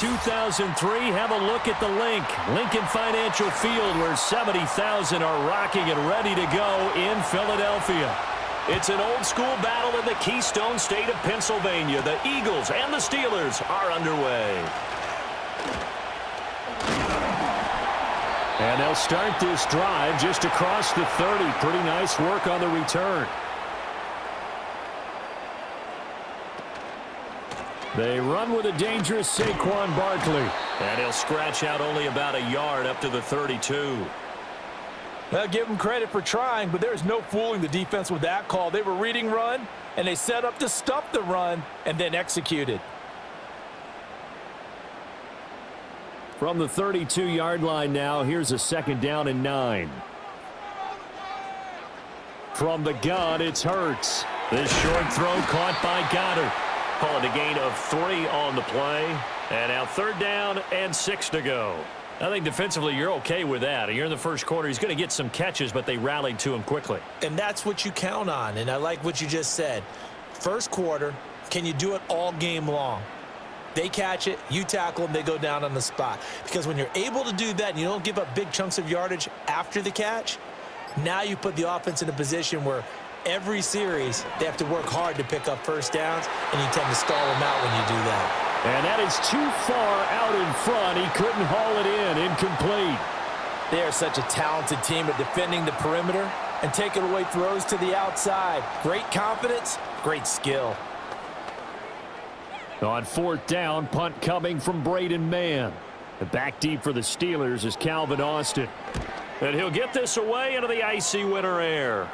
2003, have a look at the Lincoln Financial Field, where 70,000 are rocking and ready to go in Philadelphia. It's an old-school battle in the Keystone State of Pennsylvania. The Eagles and the Steelers are underway. And they'll start this drive just across the 30. Pretty nice work on the return. They run with a dangerous Saquon Barkley. And he'll scratch out only about a yard up to the 32. Well, give them credit for trying, but there's no fooling the defense with that call. They were reading run, and they set up to stop the run and then executed. From the 32-yard line now, here's a 2nd down and 9. From the gun, it's Hurts. This short throw caught by Goddard. Call it a gain of 3 on the play. And now 3rd down and 6 to go. I think defensively you're okay with that. You're in the first quarter. He's going to get some catches, but they rallied to him quickly. And that's what you count on, and I like what you just said. First quarter, can you do it all game long? They catch it, you tackle them, they go down on the spot. Because when you're able to do that and you don't give up big chunks of yardage after the catch, now you put the offense in a position where every series they have to work hard to pick up first downs, and you tend to stall them out when you do that. And that is too far out in front. He couldn't haul it in. Incomplete. They are such a talented team at defending the perimeter and taking away throws to the outside. Great confidence, great skill. On 4th down, punt coming from Braden Mann. The back deep for the Steelers is Calvin Austin. And he'll get this away into the icy winter air.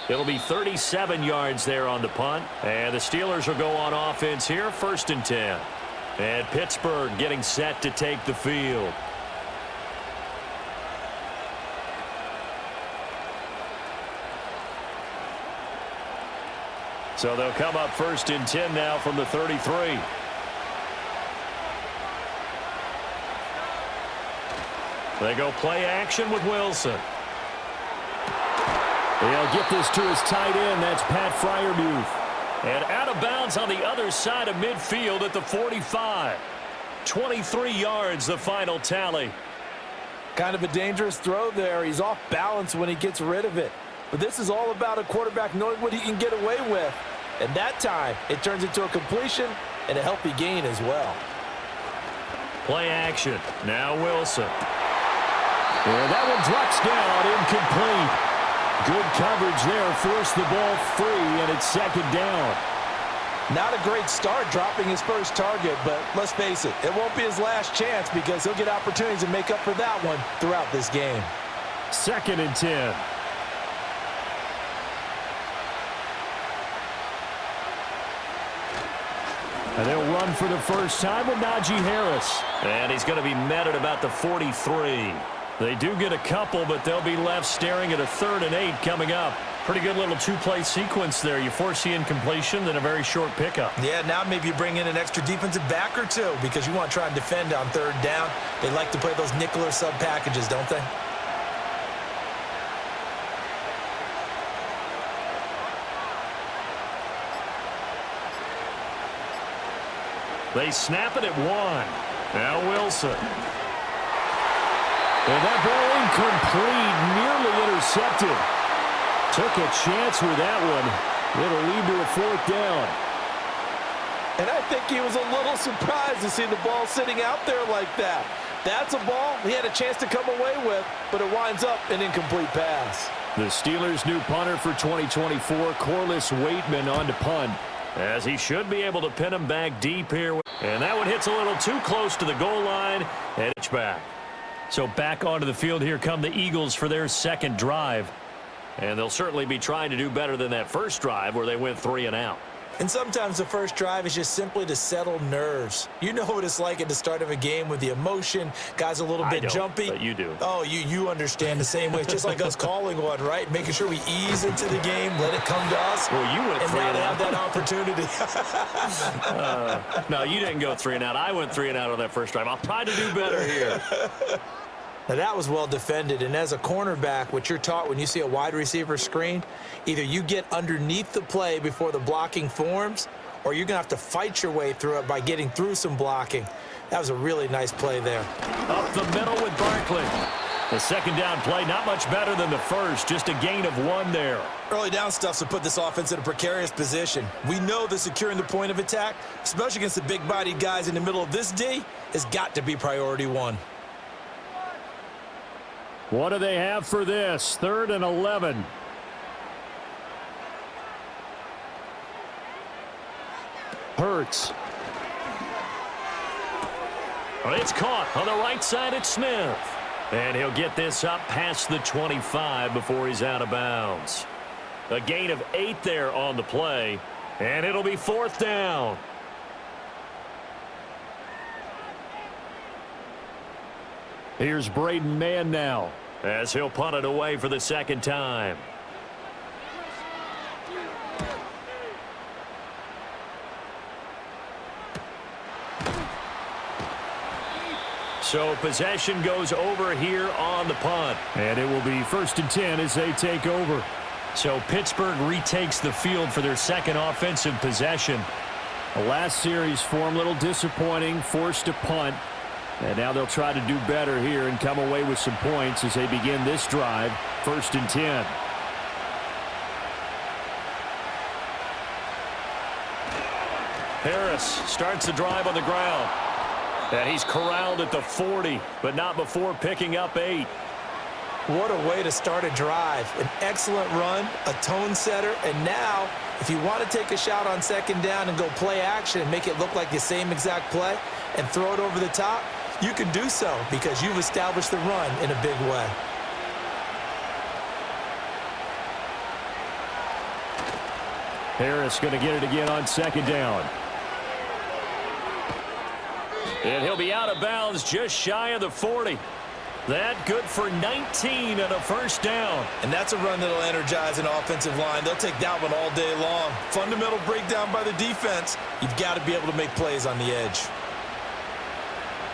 It'll be 37 yards there on the punt. And the Steelers will go on offense here, 1st and 10. And Pittsburgh getting set to take the field. So they'll come up 1st and 10 now from the 33. They go play action with Wilson. They'll get this to his tight end. That's Pat Freiermuth. And out of bounds on the other side of midfield at the 45. 23 yards, the final tally. Kind of a dangerous throw there. He's off balance when he gets rid of it. But this is all about a quarterback knowing what he can get away with. And that time, it turns into a completion and a healthy gain as well. Play action. Now Wilson. And that one drops down, incomplete. Good coverage there, forced the ball free, and it's 2nd down. Not a great start dropping his first target, but let's face it, it won't be his last chance because he'll get opportunities to make up for that one throughout this game. 2nd and 10. And they'll run for the first time with Najee Harris. And he's going to be met at about the 43. They do get a couple, but they'll be left staring at a 3rd and 8 coming up. Pretty good little 2-play sequence there. You force the incompletion, then a very short pickup. Yeah, now maybe you bring in an extra defensive back or two because you want to try and defend on 3rd down. They like to play those nickel or sub packages, don't they? They snap it at 1. Now Wilson. And that ball incomplete, nearly intercepted. Took a chance with that one. It'll lead to a 4th down. And I think he was a little surprised to see the ball sitting out there like that. That's a ball he had a chance to come away with, but it winds up an incomplete pass. The Steelers' new punter for 2024, Corliss Waitman, on to punt, as he should be able to pin him back deep here. And that one hits a little too close to the goal line, and it's back. So back onto the field here come the Eagles for their 2nd drive. And they'll certainly be trying to do better than that first drive where they went 3 and out. And sometimes the first drive is just simply to settle nerves. You know what it's like at the start of a game with the emotion. Guys a little bit jumpy. But you do. Oh, you understand the same way. It's just like us calling one, right? Making sure we ease into the game, let it come to us. Well, you went 3 and out. And now they have that opportunity. No, you didn't go 3 and out. I went 3 and out on that first drive. I'll try to do better here. Now, that was well defended, and as a cornerback, what you're taught when you see a wide receiver screen, either you get underneath the play before the blocking forms, or you're going to have to fight your way through it by getting through some blocking. That was a really nice play there. Up the middle with Barkley. The second down play, not much better than the first, just a gain of 1 there. Early down stuff to put this offense in a precarious position. We know that securing the point of attack, especially against the big-bodied guys in the middle of this D, has got to be priority 1. What do they have for this? 3rd and 11. Hurts. Well, it's caught on the right side at Smith. And he'll get this up past the 25 before he's out of bounds. A gain of 8 there on the play, and it'll be 4th down. Here's Braden Mann now, as he'll punt it away for the second time. So possession goes over here on the punt. And it will be 1st and 10 as they take over. So Pittsburgh retakes the field for their second offensive possession. The last series for them, a little disappointing, forced to punt. And now they'll try to do better here and come away with some points as they begin this drive, 1st and 10. Harris starts the drive on the ground. And he's corralled at the 40, but not before picking up 8. What a way to start a drive. An excellent run, a tone setter, and now, if you want to take a shot on second down and go play action and make it look like the same exact play and throw it over the top, you can do so because you've established the run in a big way. Harris going to get it again on second down. And he'll be out of bounds just shy of the 40. That good for 19 and a 1st down. And that's a run that'll energize an offensive line. They'll take that one all day long. Fundamental breakdown by the defense. You've got to be able to make plays on the edge.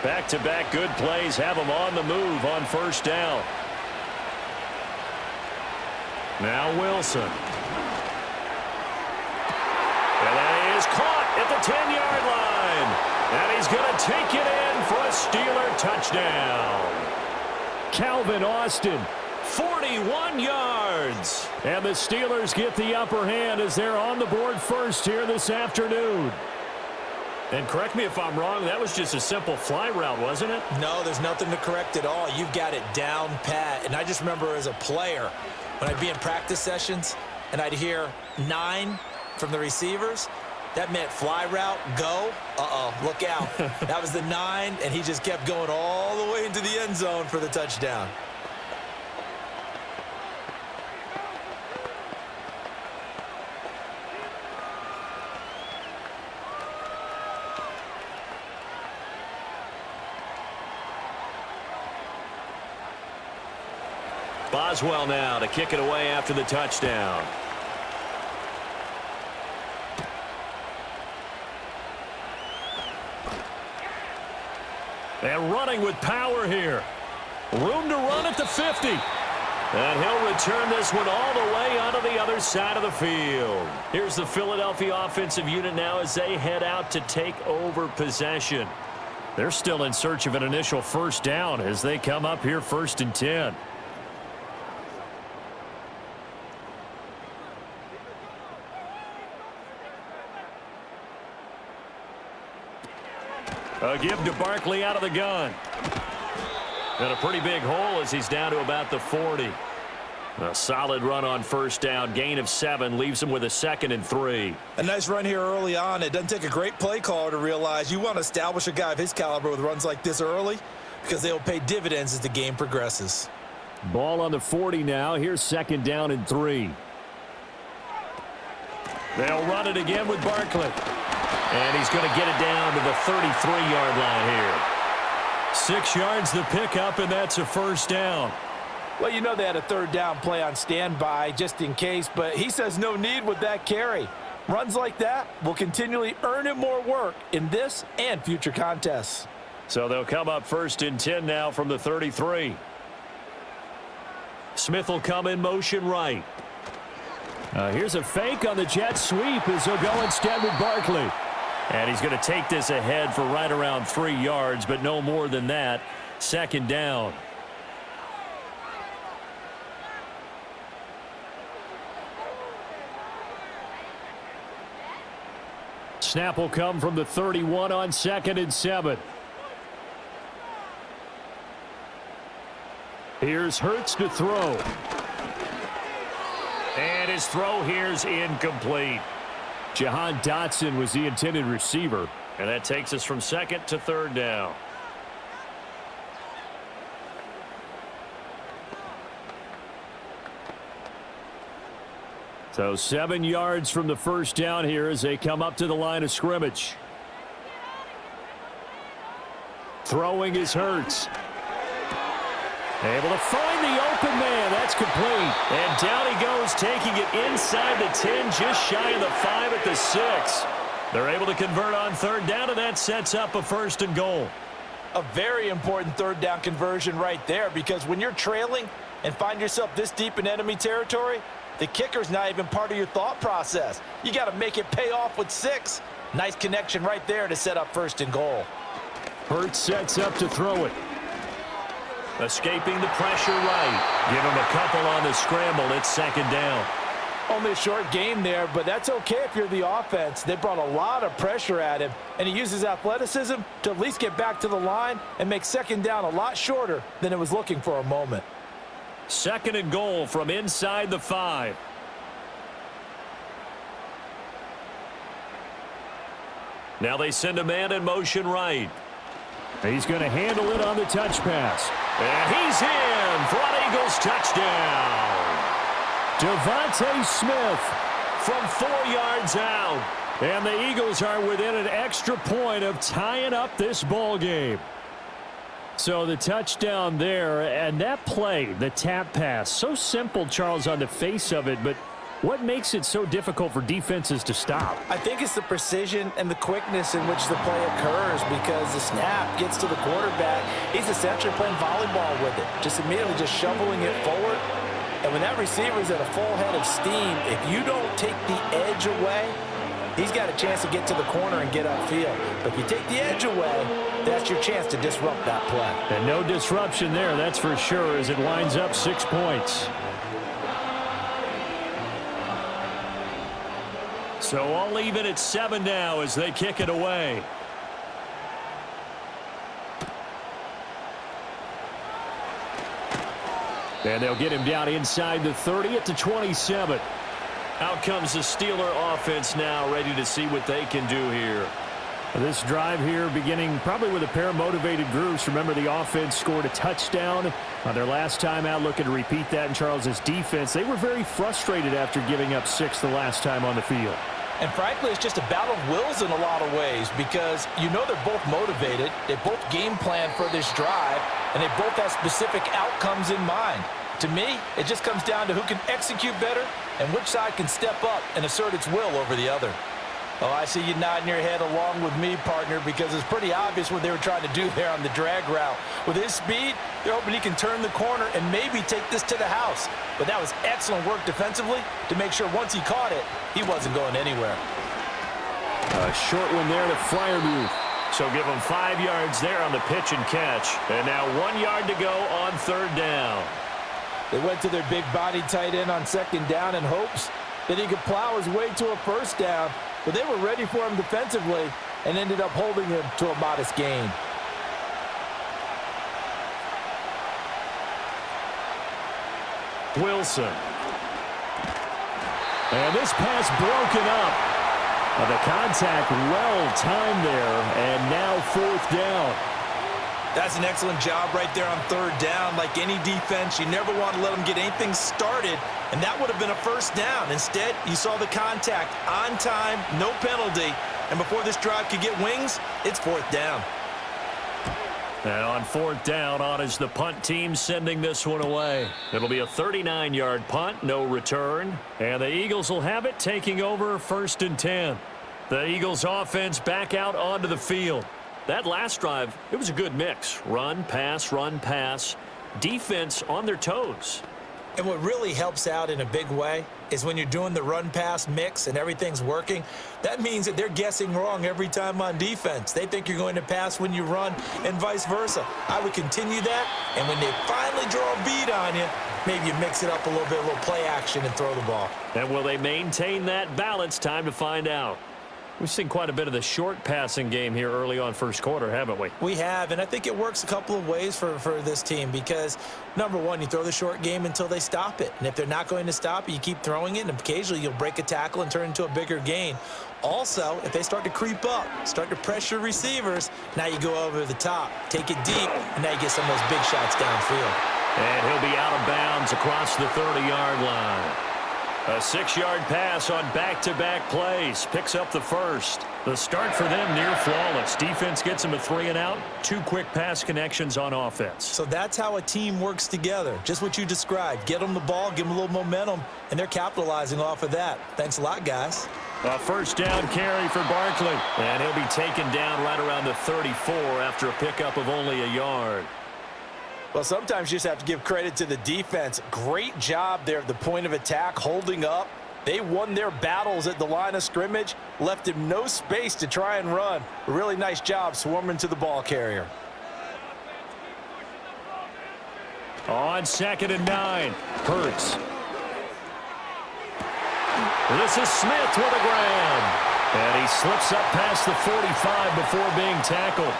Back-to-back good plays have them on the move on 1st down. Now Wilson. And that is caught at the 10-yard line. And he's going to take it in for a Steeler touchdown. Calvin Austin, 41 yards. And the Steelers get the upper hand as they're on the board first here this afternoon. And correct me if I'm wrong, that was just a simple fly route, wasn't it? No, there's nothing to correct at all. You've got it down pat. And I just remember as a player, when I'd be in practice sessions and I'd hear 9 from the receivers, that meant fly route, go. Uh-oh, look out. That was the 9, and he just kept going all the way into the end zone for the touchdown. Boswell now to kick it away after the touchdown. And running with power here. Room to run at the 50. And he'll return this one all the way onto the other side of the field. Here's the Philadelphia offensive unit now as they head out to take over possession. They're still in search of an initial 1st down as they come up here 1st and 10. A give to Barkley out of the gun. And a pretty big hole as he's down to about the 40. A solid run on 1st down. Gain of 7 leaves him with a 2nd and 3. A nice run here early on. It doesn't take a great play caller to realize you want to establish a guy of his caliber with runs like this early because they'll pay dividends as the game progresses. Ball on the 40 now. Here's 2nd down and 3. They'll run it again with Barkley. And he's going to get it down to the 33-yard line here. 6 yards the pickup, and that's a 1st down. Well, you know they had a 3rd down play on standby just in case, but he says no need with that carry. Runs like that will continually earn him more work in this and future contests. So they'll come up 1st and 10 now from the 33. Smith will come in motion right. Here's a fake on the jet sweep as he'll go instead with Barkley. And he's going to take this ahead for right around 3 yards, but no more than that. Second down. Snap will come from the 31 on 2nd and 7. Here's Hurts to throw. And his throw here's incomplete. Jahan Dotson was the intended receiver. And that takes us from 2nd to 3rd down. So 7 yards from the first down here as they come up to the line of scrimmage. Throwing is Hurts. Able to find the open man. That's complete. And down he goes, taking it inside the 10, just shy of the 5 at the 6. They're able to convert on 3rd down, and that sets up a 1st and goal. A very important 3rd down conversion right there, because when you're trailing and find yourself this deep in enemy territory, the kicker's not even part of your thought process. You got to make it pay off with 6. Nice connection right there to set up 1st and goal. Hurts sets up to throw it. Escaping the pressure right. Give him a couple on the scramble. It's 2nd down. Only a short game there, but that's okay if you're the offense. They brought a lot of pressure at him, and he uses athleticism to at least get back to the line and make 2nd down a lot shorter than it was looking for a moment. 2nd and goal from inside the 5. Now they send a man in motion right. He's going to handle it on the touch pass. And he's in for an Eagles touchdown. Devontae Smith from 4 yards out. And the Eagles are within an extra point of tying up this ball game. So the touchdown there, and that play, the tap pass, so simple, Charles, on the face of it, but what makes it so difficult for defenses to stop? I think it's the precision and the quickness in which the play occurs, because the snap gets to the quarterback. He's essentially playing volleyball with it, just immediately just shoveling it forward. And when that receiver is at a full head of steam, if you don't take the edge away, he's got a chance to get to the corner and get upfield. But if you take the edge away, that's your chance to disrupt that play. And no disruption there, that's for sure, as it winds up 6 points. So all even at 7 now as they kick it away. And they'll get him down inside the 30 at the 27. Out comes the Steeler offense now, ready to see what they can do here. This drive here beginning probably with a pair of motivated groups. Remember, the offense scored a touchdown on their last time out, looking to repeat that in Charles's defense. They were very frustrated after giving up 6 the last time on the field. And frankly, it's just a battle of wills in a lot of ways, because you know they're both motivated, they both game plan for this drive, and they both have specific outcomes in mind. To me, it just comes down to who can execute better and which side can step up and assert its will over the other. Oh, I see you nodding your head along with me, partner, because it's pretty obvious what they were trying to do there on the drag route. With his speed, they're hoping he can turn the corner and maybe take this to the house. But that was excellent work defensively to make sure once he caught it, he wasn't going anywhere. A short one there to Freiermuth. So give him 5 yards there on the pitch and catch. And now 1 yard to go on 3rd down. They went to their big body tight end on 2nd down in hopes that he could plow his way to a 1st down. But they were ready for him defensively and ended up holding him to a modest gain. Wilson. And this pass broken up. The contact well timed there, and now 4th down. That's an excellent job right there on 3rd down. Like any defense, you never want to let them get anything started, and that would have been a 1st down. Instead, you saw the contact on time, no penalty, and before this drive could get wings, it's 4th down. And on 4th down, on is the punt team sending this one away. It'll be a 39-yard punt, no return, and the Eagles will have it, taking over 1st and 10. The Eagles offense back out onto the field. That last drive, it was a good mix. Run, pass, defense on their toes. And what really helps out in a big way is when you're doing the run-pass mix and everything's working, that means that they're guessing wrong every time on defense. They think you're going to pass when you run and vice versa. I would continue that, and when they finally draw a beat on you, maybe you mix it up a little bit, a little play action, and throw the ball. And will they maintain that balance? Time to find out. We've seen quite a bit of the short passing game here early on first quarter, haven't we? We have, and I think it works a couple of ways for this team because, number one, you throw the short game until they stop it. And if they're not going to stop it, you keep throwing it, and occasionally you'll break a tackle and turn it into a bigger gain. Also, if they start to creep up, start to pressure receivers, now you go over the top, take it deep, and now you get some of those big shots downfield. And he'll be out of bounds across the 30-yard line. A 6-yard pass on back-to-back plays. Picks up the first. The start for them near flawless. Defense gets them a 3-and-out. 2 quick pass connections on offense. So that's how a team works together. Just what you described. Get them the ball, give them a little momentum, and they're capitalizing off of that. Thanks a lot, guys. A first down carry for Barkley. And he'll be taken down right around the 34 after a pickup of only a yard. Well, sometimes you just have to give credit to the defense. Great job there at the point of attack, holding up. They won their battles at the line of scrimmage, left him no space to try and run. A really nice job swarming to the ball carrier. On 2nd and 9, Hurts. This is Smith with a grab. And he slips up past the 45 before being tackled.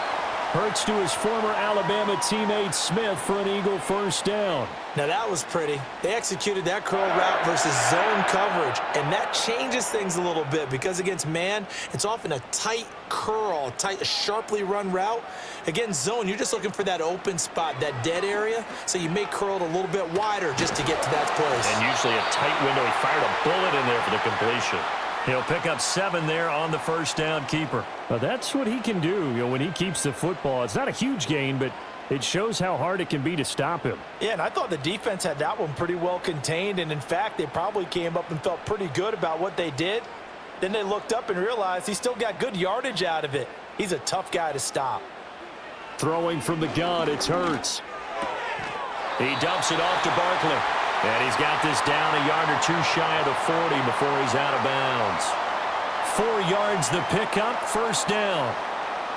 Hurts to his former Alabama teammate Smith for an Eagle first down. Now that was pretty. They executed that curl route versus zone coverage, and that changes things a little bit because against man, it's often a tight curl, sharply run route. Against zone, you're just looking for that open spot, that dead area, so you may curl it a little bit wider just to get to that place. And usually a tight window. He fired a bullet in there for the completion. He'll pick up 7 there on the first down keeper. Well, that's what he can do, when he keeps the football. It's not a huge gain, but it shows how hard it can be to stop him. Yeah, and I thought the defense had that one pretty well contained, and in fact, they probably came up and felt pretty good about what they did. Then they looked up and realized he still got good yardage out of it. He's a tough guy to stop. Throwing from the gun, it's Hurts. He dumps it off to Barkley. And he's got this down a yard or 2 shy of the 40 before he's out of bounds. 4 yards the pickup, first down.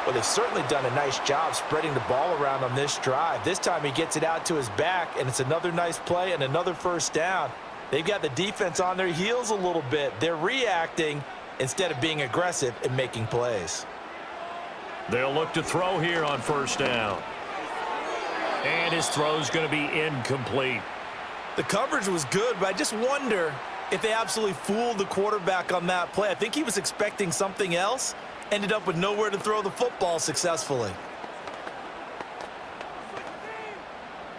Well, they've certainly done a nice job spreading the ball around on this drive. This time he gets it out to his back, and it's another nice play and another first down. They've got the defense on their heels a little bit. They're reacting instead of being aggressive and making plays. They'll look to throw here on first down. And his throw's going to be incomplete. The coverage was good, but I just wonder if they absolutely fooled the quarterback on that play. I think he was expecting something else, ended up with nowhere to throw the football successfully.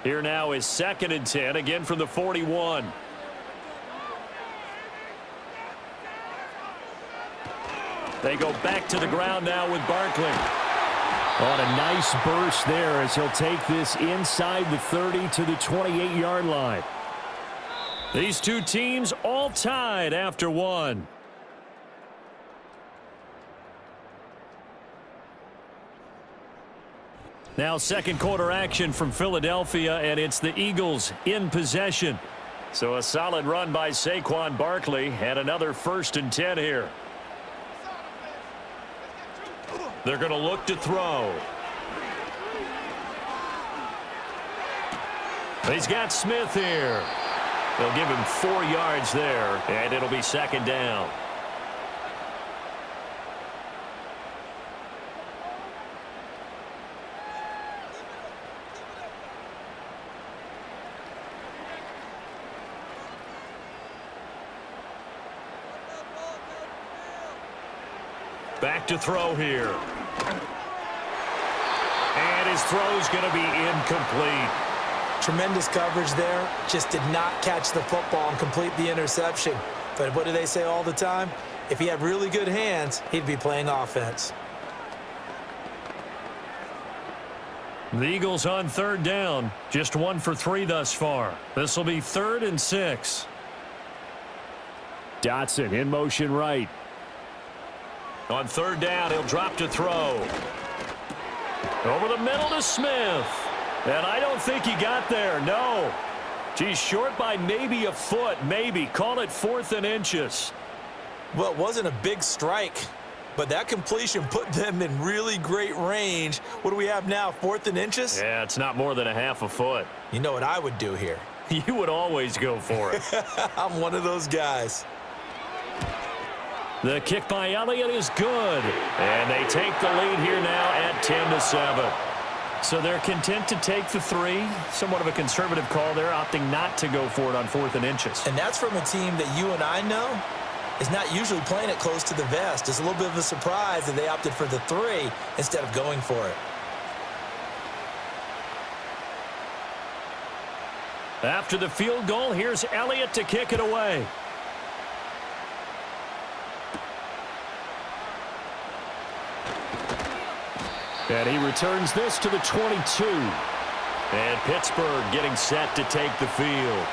Here now is 2nd and 10, again from the 41. They go back to the ground now with Barkley. On a nice burst there as he'll take this inside the 30 to the 28-yard line. These two teams all tied after 1. Now second quarter action from Philadelphia, and it's the Eagles in possession. So a solid run by Saquon Barkley and another 1st and 10 here. They're going to look to throw. He's got Smith here. They'll give him 4 yards there, and it'll be 2nd down. Back to throw here. And his throw's going to be incomplete. Tremendous coverage there. Just did not catch the football and complete the interception. But what do they say all the time? If he had really good hands, he'd be playing offense. The Eagles on 3rd down. Just 1 for 3 thus far. This will be 3rd and 6. Dotson in motion right. On 3rd down, he'll drop to throw. Over the middle to Smith. And I don't think he got there, no. Geez, short by maybe a foot, maybe. Call it 4th and inches. Well, it wasn't a big strike, but that completion put them in really great range. What do we have now, 4th and inches? Yeah, it's not more than a half a foot. You know what I would do here? You would always go for it. I'm one of those guys. The kick by Elliott is good. And they take the lead here now at 10-7. So they're content to take the 3. Somewhat of a conservative call there, opting not to go for it on 4th and inches. And that's from a team that you and I know is not usually playing it close to the vest. It's a little bit of a surprise that they opted for the 3 instead of going for it. After the field goal, here's Elliott to kick it away. And he returns this to the 22. And Pittsburgh getting set to take the field.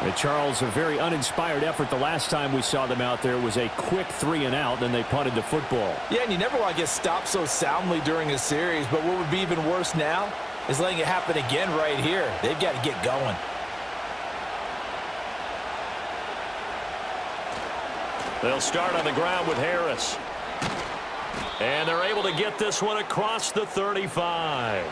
And Charles, a very uninspired effort. The last time we saw them out there was a quick 3 and out, then they punted the football. Yeah, and you never want to get stopped so soundly during a series, but what would be even worse now is letting it happen again right here. They've got to get going. They'll start on the ground with Harris. And they're able to get this one across the 35.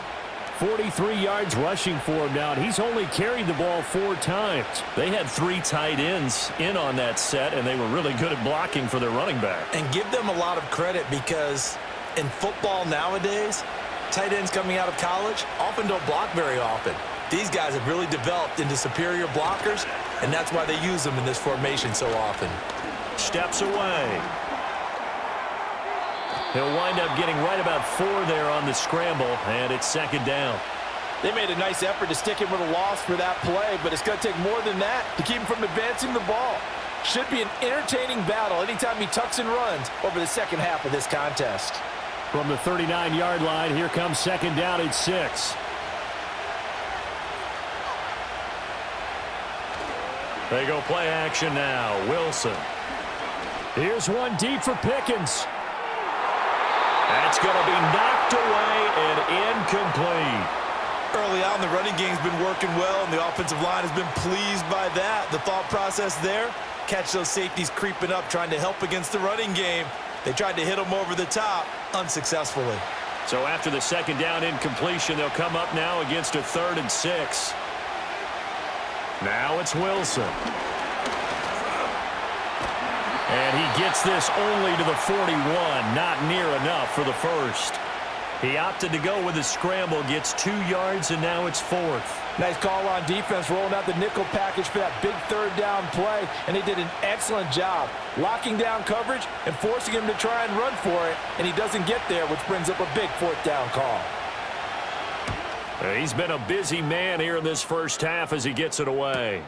43 yards rushing for him now. He's only carried the ball 4 times. They had 3 tight ends in on that set, and they were really good at blocking for their running back. And give them a lot of credit because in football nowadays, tight ends coming out of college often don't block very often. These guys have really developed into superior blockers, and that's why they use them in this formation so often. Steps away. He'll wind up getting right about 4 there on the scramble, and it's 2nd down. They made a nice effort to stick him with a loss for that play, but it's going to take more than that to keep him from advancing the ball. Should be an entertaining battle anytime he tucks and runs over the second half of this contest. From the 39-yard line, here comes 2nd down at 6. They go play action now. Wilson. Here's one deep for Pickens. That's going to be knocked away and incomplete. Early on, the running game's been working well, and the offensive line has been pleased by that. The thought process there, catch those safeties creeping up, trying to help against the running game. They tried to hit them over the top, unsuccessfully. So after the 2nd down incompletion, they'll come up now against a 3rd and 6. Now it's Wilson. And he gets this only to the 41, not near enough for the first. He opted to go with a scramble, gets 2 yards, and now it's 4th. Nice call on defense, rolling out the nickel package for that big 3rd down play, and they did an excellent job locking down coverage and forcing him to try and run for it, and he doesn't get there, which brings up a big 4th down call. He's been a busy man here in this first half as he gets it away.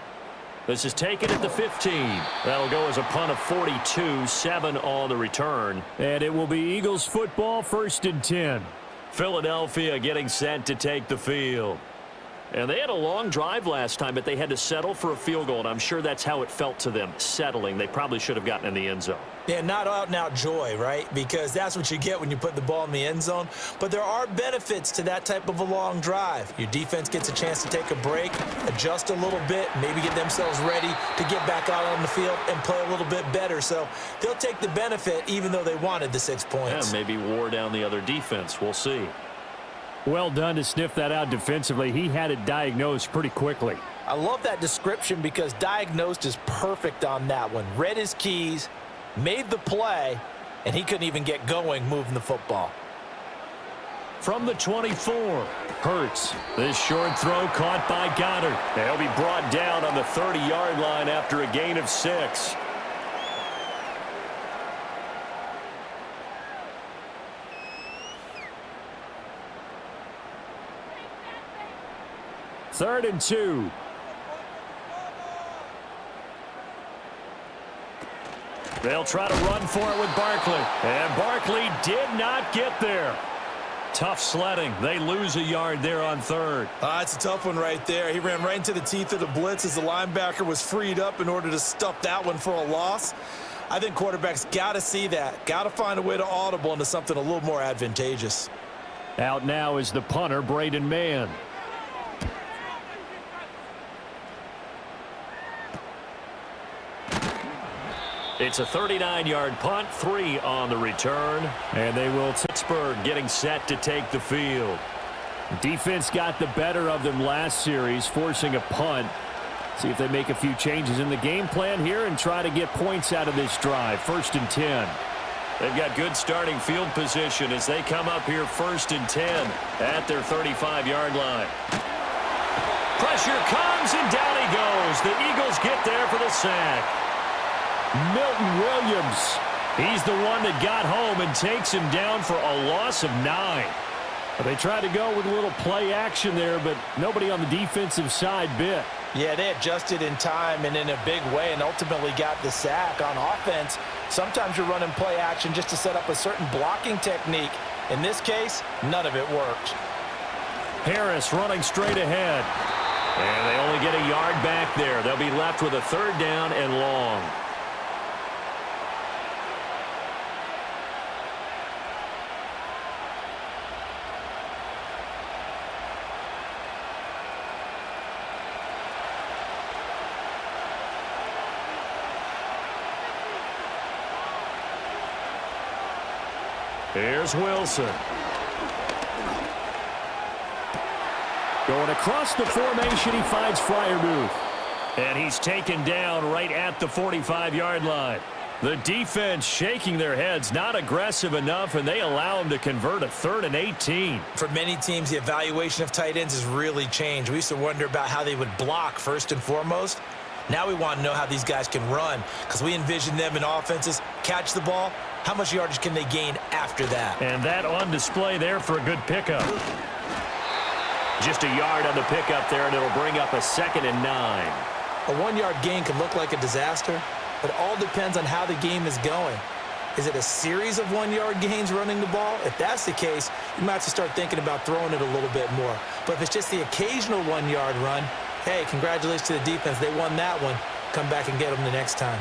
This is taken at the 15. That'll go as a punt of 42, 7 on the return. And it will be Eagles football, 1st and 10. Philadelphia getting set to take the field. And they had a long drive last time, but they had to settle for a field goal, and I'm sure that's how it felt to them, settling. They probably should have gotten in the end zone. Yeah, not out-and-out joy, right? Because that's what you get when you put the ball in the end zone. But there are benefits to that type of a long drive. Your defense gets a chance to take a break, adjust a little bit, maybe get themselves ready to get back out on the field and play a little bit better. So they'll take the benefit even though they wanted the 6 points. Yeah, maybe wore down the other defense. We'll see. Well done to sniff that out defensively. He had it diagnosed pretty quickly. I love that description because diagnosed is perfect on that one. Read his keys, made the play, and he couldn't even get going moving the football. From the 24, Hurts. This short throw caught by Goddard. He'll be brought down on the 30-yard line after a gain of 6. Third and 2. They'll try to run for it with Barkley. And Barkley did not get there. Tough sledding. They lose a yard there on 3rd. It's a tough one right there. He ran right into the teeth of the blitz as the linebacker was freed up in order to stuff that one for a loss. I think quarterbacks got to see that. Got to find a way to audible into something a little more advantageous. Out now is the punter, Braden Mann. It's a 39-yard punt, 3 on the return. And they will. Pittsburgh getting set to take the field. Defense got the better of them last series, forcing a punt. See if they make a few changes in the game plan here and try to get points out of this drive. 1st and 10. They've got good starting field position as they come up here 1st and 10 at their 35-yard line. Pressure comes, and down he goes. The Eagles get there for the sack. Milton Williams. He's the one that got home and takes him down for a loss of 9. They tried to go with a little play action there, but nobody on the defensive side bit. Yeah, they adjusted in time and in a big way and ultimately got the sack. On offense, sometimes you're running play action just to set up a certain blocking technique. In this case, none of it worked. Harris running straight ahead. And they only get a yard back there. They'll be left with a 3rd down and long. Here's Wilson. Going across the formation, he finds Freiermuth. And he's taken down right at the 45-yard line. The defense shaking their heads, not aggressive enough, and they allow him to convert a 3rd and 18. For many teams, the evaluation of tight ends has really changed. We used to wonder about how they would block first and foremost. Now we want to know how these guys can run because we envision them in offenses catch the ball. How much yardage can they gain after that? And that on display there for a good pickup. Just a yard on the pickup there, and it'll bring up a 2nd and 9. A 1-yard gain can look like a disaster, but it all depends on how the game is going. Is it a series of 1-yard gains running the ball? If that's the case, you might have to start thinking about throwing it a little bit more. But if it's just the occasional 1-yard run, hey, congratulations to the defense. They won that one. Come back and get them the next time.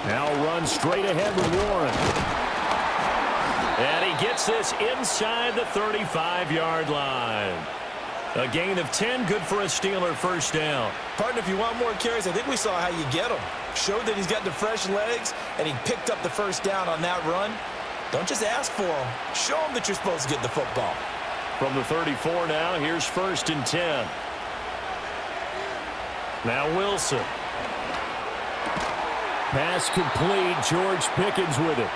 Now run straight ahead with Warren. And he gets this inside the 35-yard line. A gain of 10, good for a Steeler 1st down. Partner, if you want more carries, I think we saw how you get them. Showed that he's got the fresh legs, and he picked up the 1st down on that run. Don't just ask for them. Show them that you're supposed to get the football. From the 34 now, here's 1st and 10. Now Wilson. Pass complete. George Pickens with it.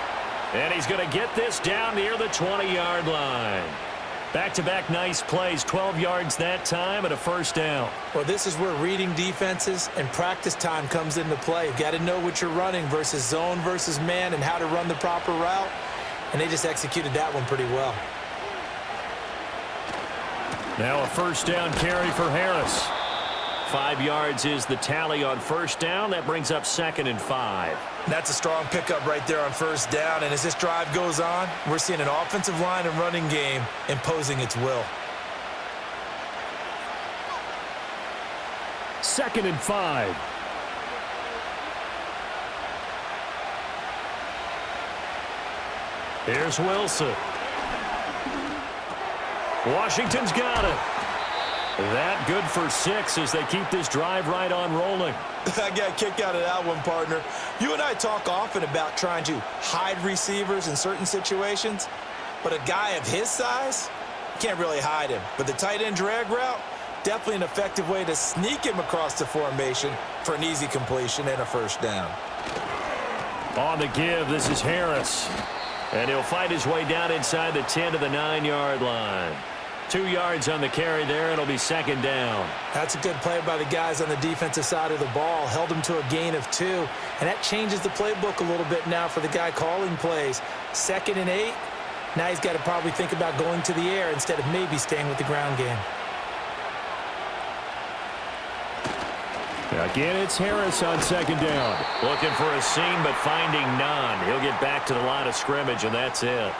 And he's going to get this down near the 20-yard line. Back-to-back nice plays, 12 yards that time and a 1st down. Well, this is where reading defenses and practice time comes into play. You've got to know what you're running versus zone versus man and how to run the proper route. And they just executed that one pretty well. Now a 1st down carry for Harris. 5 yards is the tally on 1st down. That brings up 2nd and 5. That's a strong pickup right there on 1st down. And as this drive goes on, we're seeing an offensive line and running game imposing its will. 2nd and 5. Here's Wilson. Washington's got it. That good for 6 as they keep this drive right on rolling. I got a kick out of that one, partner. You and I talk often about trying to hide receivers in certain situations, but a guy of his size, you can't really hide him. But the tight end drag route, definitely an effective way to sneak him across the formation for an easy completion and a 1st down. On the give, this is Harris. And he'll fight his way down inside the 10 to the 9-yard line. 2 yards on the carry there. It'll be 2nd down. That's a good play by the guys on the defensive side of the ball. Held him to a gain of 2. And that changes the playbook a little bit now for the guy calling plays. 2nd and 8. Now he's got to probably think about going to the air instead of maybe staying with the ground game. Again, it's Harris on 2nd down. Looking for a seam, but finding none. He'll get back to the line of scrimmage, and that's it.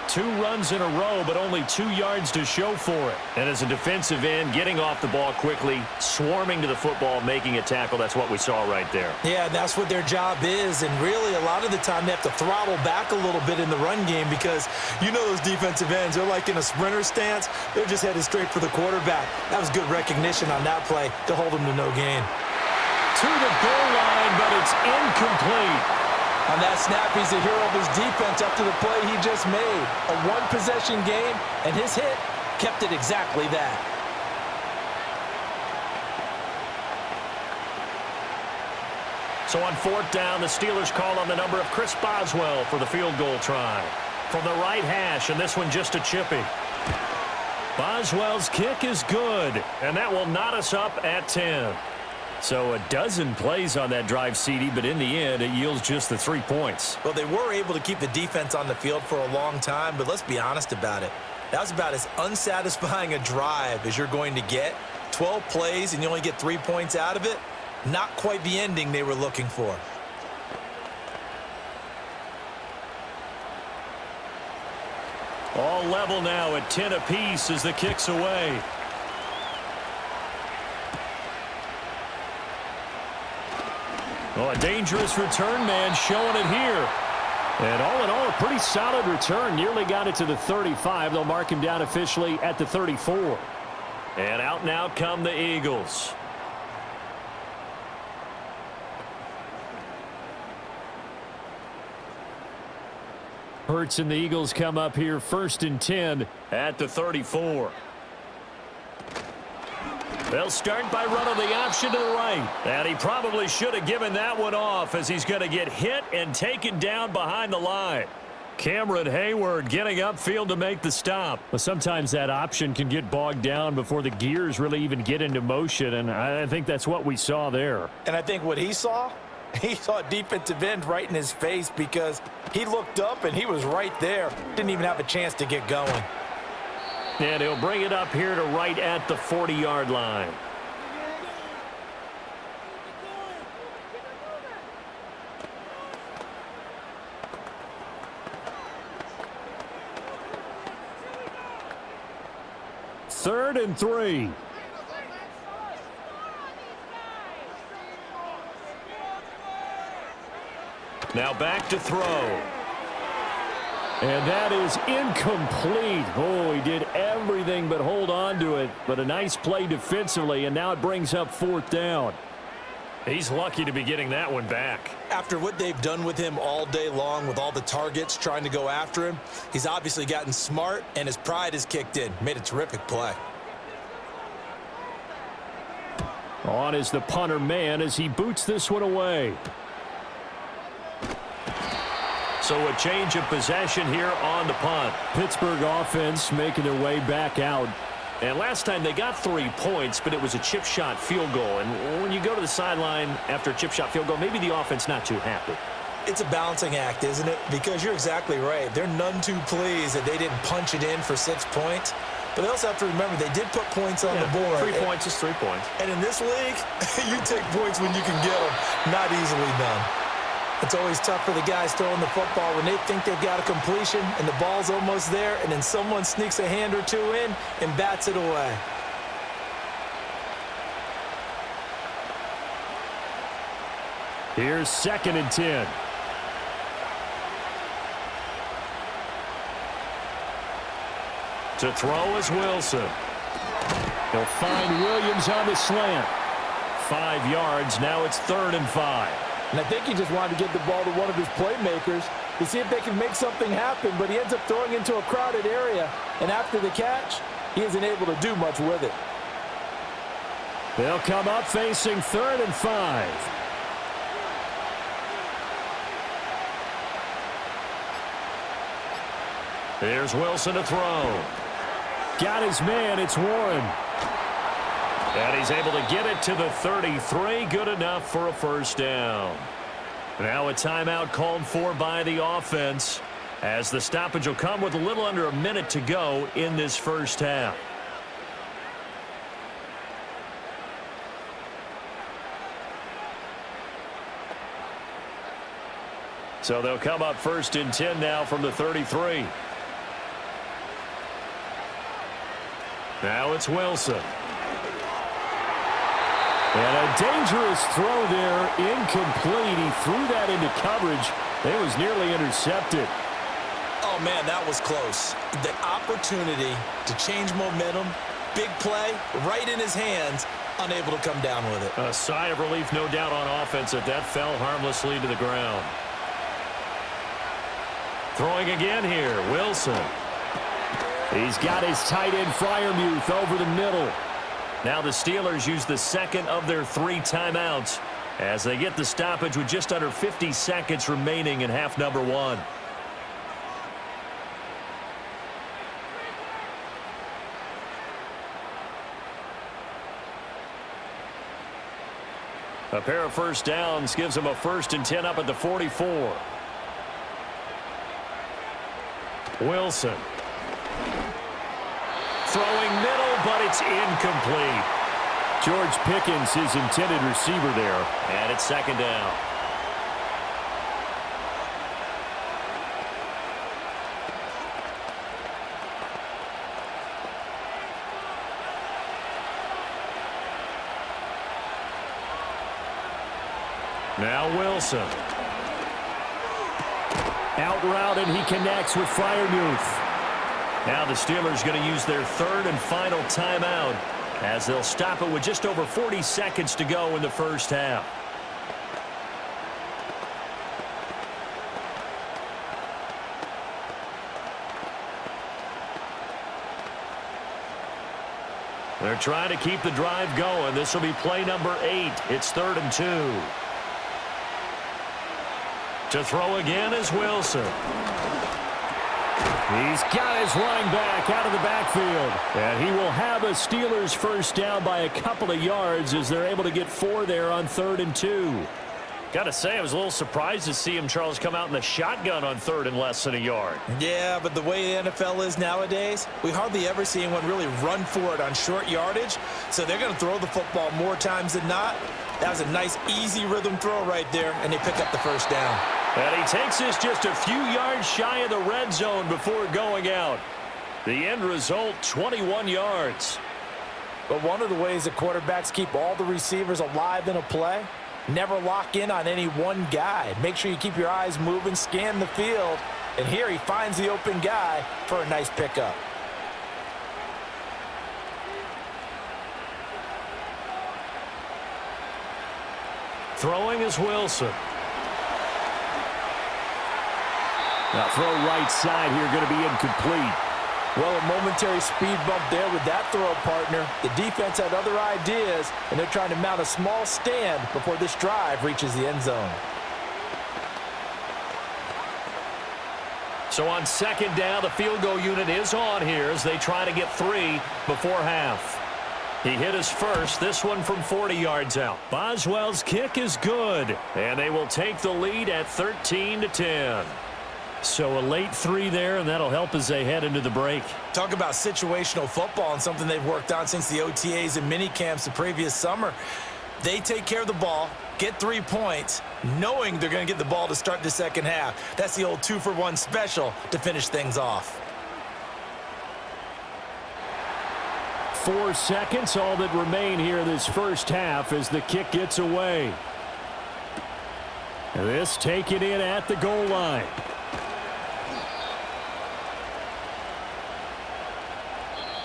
2 runs in a row, but only 2 yards to show for it. And as a defensive end, getting off the ball quickly, swarming to the football, making a tackle, that's what we saw right there. Yeah, and that's what their job is. And really, a lot of the time, they have to throttle back a little bit in the run game because you know those defensive ends, they're like in a sprinter stance. They're just headed straight for the quarterback. That was good recognition on that play to hold them to no gain. To the goal line, but it's incomplete. On that snap, he's a hero of his defense after the play he just made. A one-possession game, and his hit kept it exactly that. So on 4th down, the Steelers call on the number of Chris Boswell for the field goal try. From the right hash, and this one just a chippy. Boswell's kick is good, and that will knot us up at 10. So a dozen plays on that drive, CD, but in the end, it yields just the 3 points. Well, they were able to keep the defense on the field for a long time, but let's be honest about it. That was about as unsatisfying a drive as you're going to get. 12 plays, and you only get 3 points out of it. Not quite the ending they were looking for. All level now at 10 apiece as the kick's away. Oh, a dangerous return man showing it here. And all in all, a pretty solid return. Nearly got it to the 35. They'll mark him down officially at the 34. And out come the Eagles. Hurts and the Eagles come up here 1st and 10 at the 34. They'll start by running the option to the right. And he probably should have given that one off as he's going to get hit and taken down behind the line. Cameron Hayward getting upfield to make the stop. Well, sometimes that option can get bogged down before the gears really even get into motion, and I think that's what we saw there. And I think what he saw a defensive end right in his face because he looked up and he was right there. Didn't even have a chance to get going. And he'll bring it up here to right at the 40-yard line. Third and 3. Now back to throw. And that is incomplete. Oh, he did everything but hold on to it. But a nice play defensively, and now it brings up 4th down. He's lucky to be getting that one back. After what they've done with him all day long with all the targets trying to go after him, he's obviously gotten smart, and his pride has kicked in. Made a terrific play. On is the punter man as he boots this one away. So a change of possession here on the punt. Pittsburgh offense making their way back out. And last time they got 3 points, but it was a chip shot field goal. And when you go to the sideline after a chip shot field goal, maybe the offense not too happy. It's a balancing act, isn't it? Because you're exactly right. They're none too pleased that they didn't punch it in for 6 points. But they also have to remember they did put points on the board. 3 points is 3 points. And in this league, you take points when you can get them. Not easily done. It's always tough for the guys throwing the football when they think they've got a completion and the ball's almost there, and then someone sneaks a hand or two in and bats it away. Here's 2nd and 10. To throw is Wilson. They'll find Williams on the slant. 5 yards. Now it's 3rd and 5. And I think he just wanted to give the ball to one of his playmakers to see if they can make something happen, but he ends up throwing into a crowded area, and after the catch, he isn't able to do much with it. They'll come up facing 3rd and 5. Here's Wilson to throw. Got his man. It's Warren. And he's able to get it to the 33. Good enough for a 1st down. Now a timeout called for by the offense as the stoppage will come with a little under a minute to go in this 1st half. So they'll come up 1st and 10 now from the 33. Now it's Wilson. And a dangerous throw there, incomplete. He threw that into coverage. It was nearly intercepted. Oh, man, that was close. The opportunity to change momentum, big play, right in his hands, unable to come down with it. A sigh of relief, no doubt, on offense that fell harmlessly to the ground. Throwing again here, Wilson. He's got his tight end Freiermuth over the middle. Now the Steelers use the second of their 3 timeouts as they get the stoppage with just under 50 seconds remaining in half number 1. A pair of first downs gives them a 1st and 10 up at the 44. Wilson. Throwing middle, but it's incomplete. George Pickens, his intended receiver there. And it's 2nd down. Now Wilson. Out route, and he connects with Freiermuth. Now the Steelers going to use their 3rd and final timeout as they'll stop it with just over 40 seconds to go in the first half. They're trying to keep the drive going. This will be play number 8. It's 3rd and 2. To throw again is Wilson. He's got his running back out of the backfield. And he will have a Steelers first down by a couple of yards as they're able to get 4 there on 3rd and 2. Got to say, I was a little surprised to see him, Charles, come out in the shotgun on 3rd and less than a yard. Yeah, but the way the NFL is nowadays, we hardly ever see anyone really run for it on short yardage. So they're going to throw the football more times than not. That was a nice, easy rhythm throw right there, and they pick up the first down. And he takes this just a few yards shy of the red zone before going out. The end result, 21 yards. But one of the ways that quarterbacks keep all the receivers alive in a play, never lock in on any one guy. Make sure you keep your eyes moving, scan the field. And here he finds the open guy for a nice pickup. Throwing is Wilson. Now throw right side here, going to be incomplete. Well, a momentary speed bump there with that throw, partner. The defense had other ideas, and they're trying to mount a small stand before this drive reaches the end zone. So on 2nd down, the field goal unit is on here as they try to get 3 before half. He hit his first, this one from 40 yards out. Boswell's kick is good, and they will take the lead at 13-10. So a late 3 there, and that'll help as they head into the break. Talk about situational football and something they've worked on since the OTAs and mini camps the previous summer. They take care of the ball, get 3 points, knowing they're going to get the ball to start the second half. That's the old 2-for-1 special to finish things off. 4 seconds, all that remain here this first half as the kick gets away. This taken in at the goal line.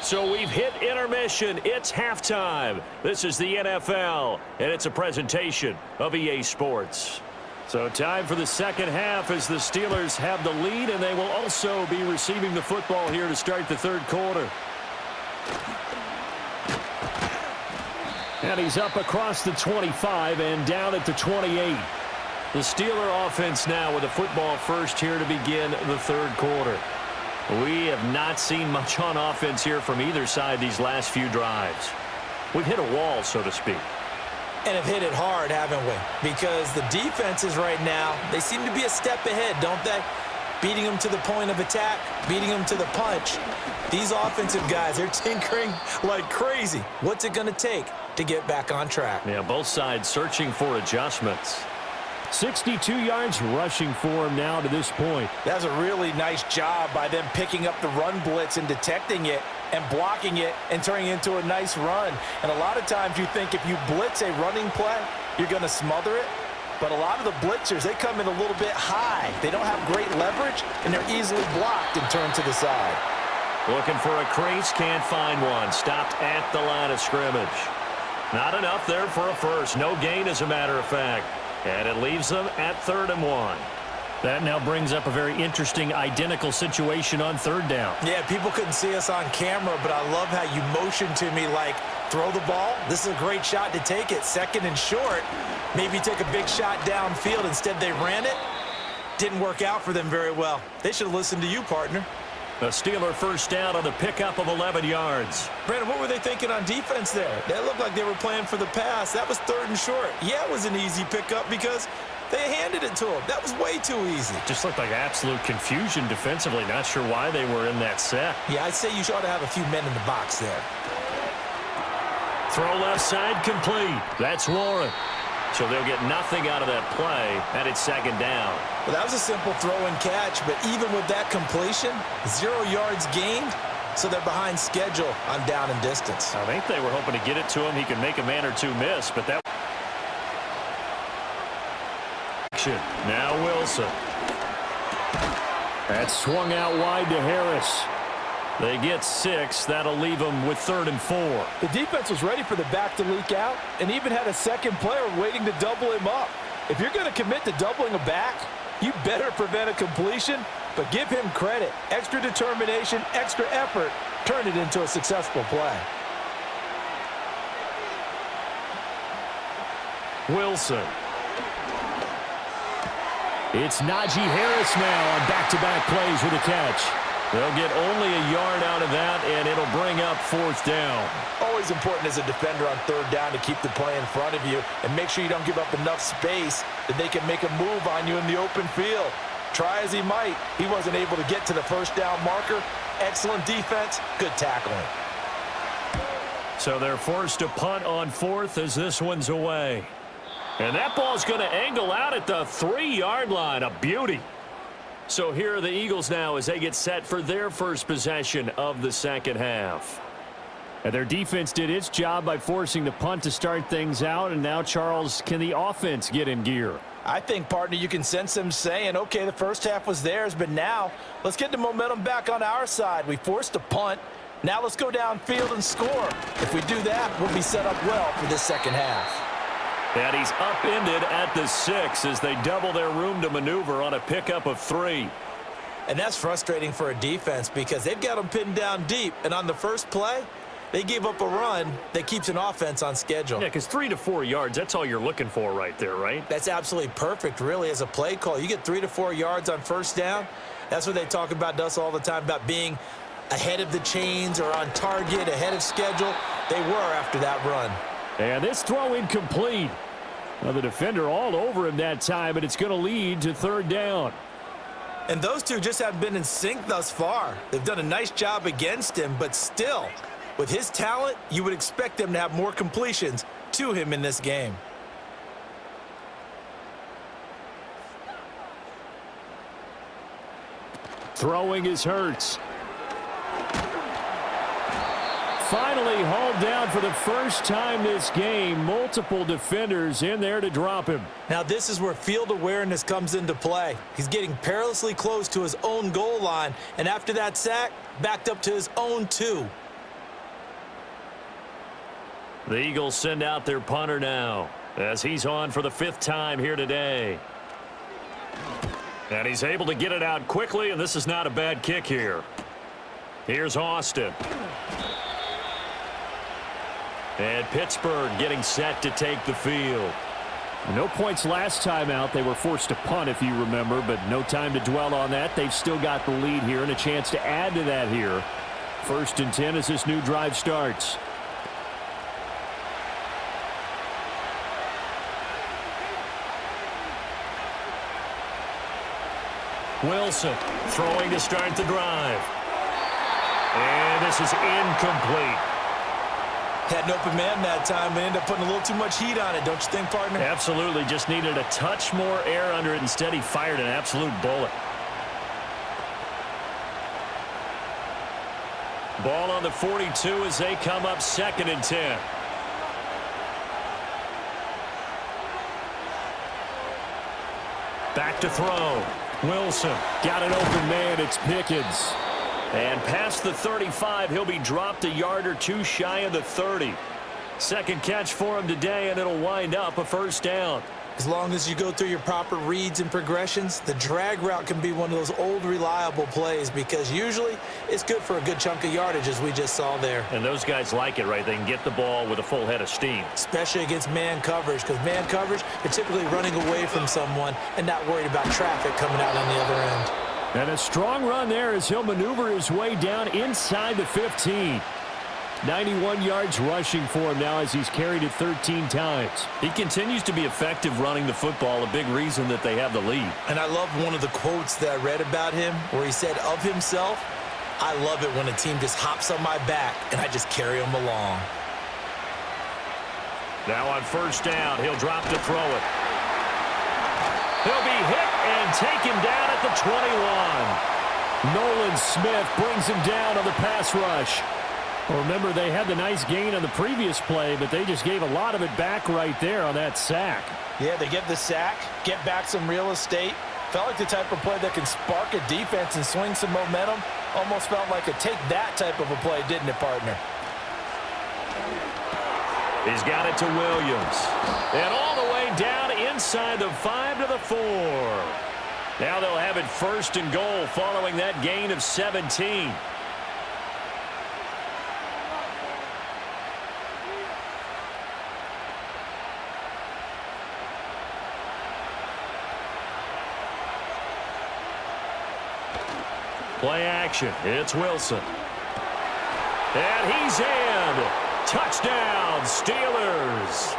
So we've hit intermission. It's halftime. This is the NFL, and it's a presentation of EA Sports. So time for the second half as the Steelers have the lead, and they will also be receiving the football here to start the 3rd quarter. And he's up across the 25 and down at the 28. The Steeler offense now with the football first here to begin the 3rd quarter. We have not seen much on offense here from either side these last few drives. We've hit a wall, so to speak. And have hit it hard, haven't we? Because the defenses right now, they seem to be a step ahead, don't they? Beating them to the point of attack, beating them to the punch. These offensive guys, they're tinkering like crazy. What's it going to take to get back on track? Yeah, both sides searching for adjustments. 62 yards rushing for him now to this point. That's a really nice job by them picking up the run blitz and detecting it and blocking it and turning it into a nice run. And a lot of times you think if you blitz a running play, you're going to smother it. But a lot of the blitzers, they come in a little bit high. They don't have great leverage, and they're easily blocked and turned to the side. Looking for a crease, can't find one. Stopped at the line of scrimmage. Not enough there for a first. No gain, as a matter of fact. And it leaves them at 3rd and 1. That now brings up a very interesting identical situation on 3rd down. Yeah, people couldn't see us on camera, but I love how you motioned to me like, throw the ball. This is a great shot to take it. 2nd and short. Maybe take a big shot downfield. Instead, they ran it. Didn't work out for them very well. They should have listened to you, partner. A Steeler first down on the pickup of 11 yards. Brandon, what were they thinking on defense there? That looked like they were playing for the pass. That was 3rd and short. Yeah, it was an easy pickup because they handed it to him. That was way too easy. Just looked like absolute confusion defensively. Not sure why they were in that set. Yeah, I'd say you ought to have a few men in the box there. Throw left side complete. That's Warren. So they'll get nothing out of that play, and it's 2nd down. Well, that was a simple throw and catch, but even with that completion, 0 yards gained, so they're behind schedule on down and distance. I think they were hoping to get it to him. He could make a man or two miss, but that... Now Wilson. That swung out wide to Harris. They get 6. That'll leave them with 3rd and 4. The defense was ready for the back to leak out and even had a second player waiting to double him up. If you're going to commit to doubling a back, you better prevent a completion, but give him credit. Extra determination, extra effort, turn it into a successful play. Wilson. It's Najee Harris now on back-to-back plays with a catch. They'll get only a yard out of that, and it'll bring up 4th down. Always important as a defender on 3rd down to keep the play in front of you and make sure you don't give up enough space that they can make a move on you in the open field. Try as he might, he wasn't able to get to the 1st down marker. Excellent defense, good tackling. So they're forced to punt on 4th as this one's away. And that ball's going to angle out at the 3-yard line. A beauty. So here are the Eagles now as they get set for their first possession of the 2nd half. And their defense did its job by forcing the punt to start things out. And now, Charles, can the offense get in gear? I think, partner, you can sense them saying, okay, the first half was theirs, but now let's get the momentum back on our side. We forced a punt. Now let's go downfield and score. If we do that, we'll be set up well for this 2nd half. And he's upended at the 6 as they double their room to maneuver on a pickup of 3. And that's frustrating for a defense because they've got them pinned down deep. And on the first play, they gave up a run that keeps an offense on schedule. Yeah, because 3 to 4 yards, that's all you're looking for right there, right? That's absolutely perfect, really, as a play call. You get 3 to 4 yards on 1st down. That's what they talk about to us all the time, about being ahead of the chains or on target, ahead of schedule. They were after that run. And this throw incomplete. Well, the defender all over him that time, but it's going to lead to 3rd down. And those two just haven't been in sync thus far. They've done a nice job against him, but still, with his talent, you would expect them to have more completions to him in this game. Throwing is Hurts. Finally hauled down for the first time this game. Multiple defenders in there to drop him. Now this is where field awareness comes into play. He's getting perilously close to his own goal line, and after that sack, backed up to his own 2. The Eagles send out their punter now as he's on for the 5th time here today. And he's able to get it out quickly, and this is not a bad kick here. Here's Austin. And Pittsburgh getting set to take the field. No points last time out. They were forced to punt, if you remember, but no time to dwell on that. They've still got the lead here and a chance to add to that here. 1st and 10 as this new drive starts. Wilson throwing to start the drive. And this is incomplete. Had an open man that time and ended up putting a little too much heat on it, don't you think, partner? Absolutely. Just needed a touch more air under it. Instead, he fired an absolute bullet. Ball on the 42 as they come up 2nd and 10. Back to throw. Wilson. Got an open man. It's Pickens. And past the 35, he'll be dropped a yard or two shy of the 30. Second catch for him today, and it'll wind up a first down. As long as you go through your proper reads and progressions, the drag route can be one of those old reliable plays because usually it's good for a good chunk of yardage as we just saw there. And those guys like it, right? They can get the ball with a full head of steam. Especially against man coverage because man coverage, you're typically running away from someone and not worried about traffic coming out on the other end. And a strong run there as he'll maneuver his way down inside the 15. 91 yards rushing for him now as he's carried it 13 times. He continues to be effective running the football, a big reason that they have the lead. And I love one of the quotes that I read about him where he said of himself, I love it when a team just hops on my back and I just carry them along. Now on first down, he'll drop to throw it. He'll be hit and taken down at the 21. Nolan Smith brings him down on the pass rush. Well, remember, they had the nice gain on the previous play, but they just gave a lot of it back right there on that sack. Yeah, they get the sack, get back some real estate. Felt like the type of play that can spark a defense and swing some momentum. Almost felt like a take that type of a play, didn't it, partner? He's got it to Williams. And all the way down inside the 5 to the 4. Now they'll have it 1st and goal following that gain of 17. Play action. It's Wilson. And he's in. Touchdown, Steelers.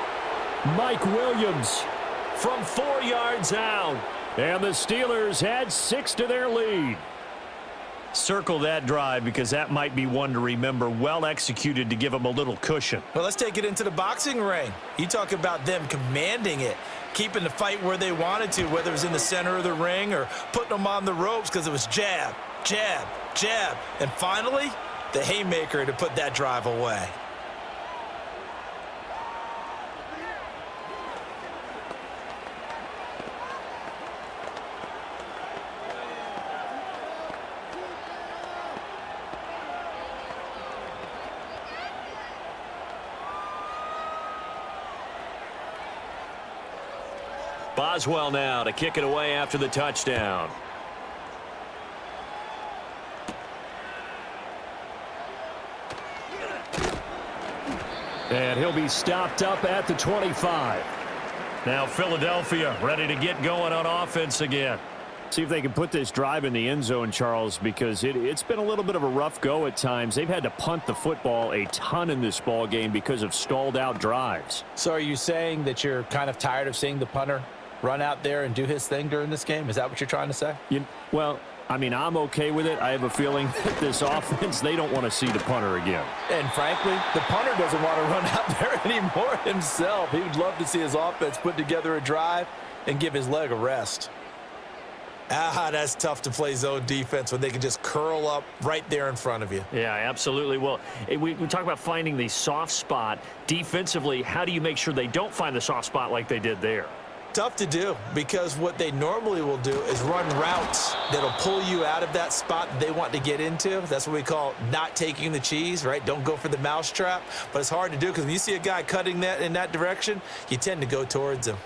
Mike Williams from 4 yards out. And the Steelers had 6 to their lead. Circle that drive because that might be one to remember. Well executed to give them a little cushion. Well, let's take it into the boxing ring. You talk about them commanding it, keeping the fight where they wanted to, whether it was in the center of the ring or putting them on the ropes because it was jab, jab, jab. And finally, the haymaker to put that drive away. Boswell now to kick it away after the touchdown. And he'll be stopped up at the 25. Now Philadelphia ready to get going on offense again. See if they can put this drive in the end zone, Charles, because it's been a little bit of a rough go at times. They've had to punt the football a ton in this ball game because of stalled out drives. So are you saying that you're kind of tired of seeing the punter run out there and do his thing during this game? Is that what you're trying to say? Well, I mean, I'm okay with it. I have a feeling that this offense, they don't want to see the punter again. And frankly, the punter doesn't want to run out there anymore himself. He would love to see his offense put together a drive and give his leg a rest. That's tough to play zone defense when they can just curl up right there in front of you. Yeah, absolutely. Well, we talk about finding the soft spot. Defensively, how do you make sure they don't find the soft spot like they did there? Tough to do because what they normally will do is run routes that'll pull you out of that spot that they want to get into. That's what we call not taking the cheese, right? Don't go for the mousetrap. But it's hard to do because when you see a guy cutting that in that direction, you tend to go towards him.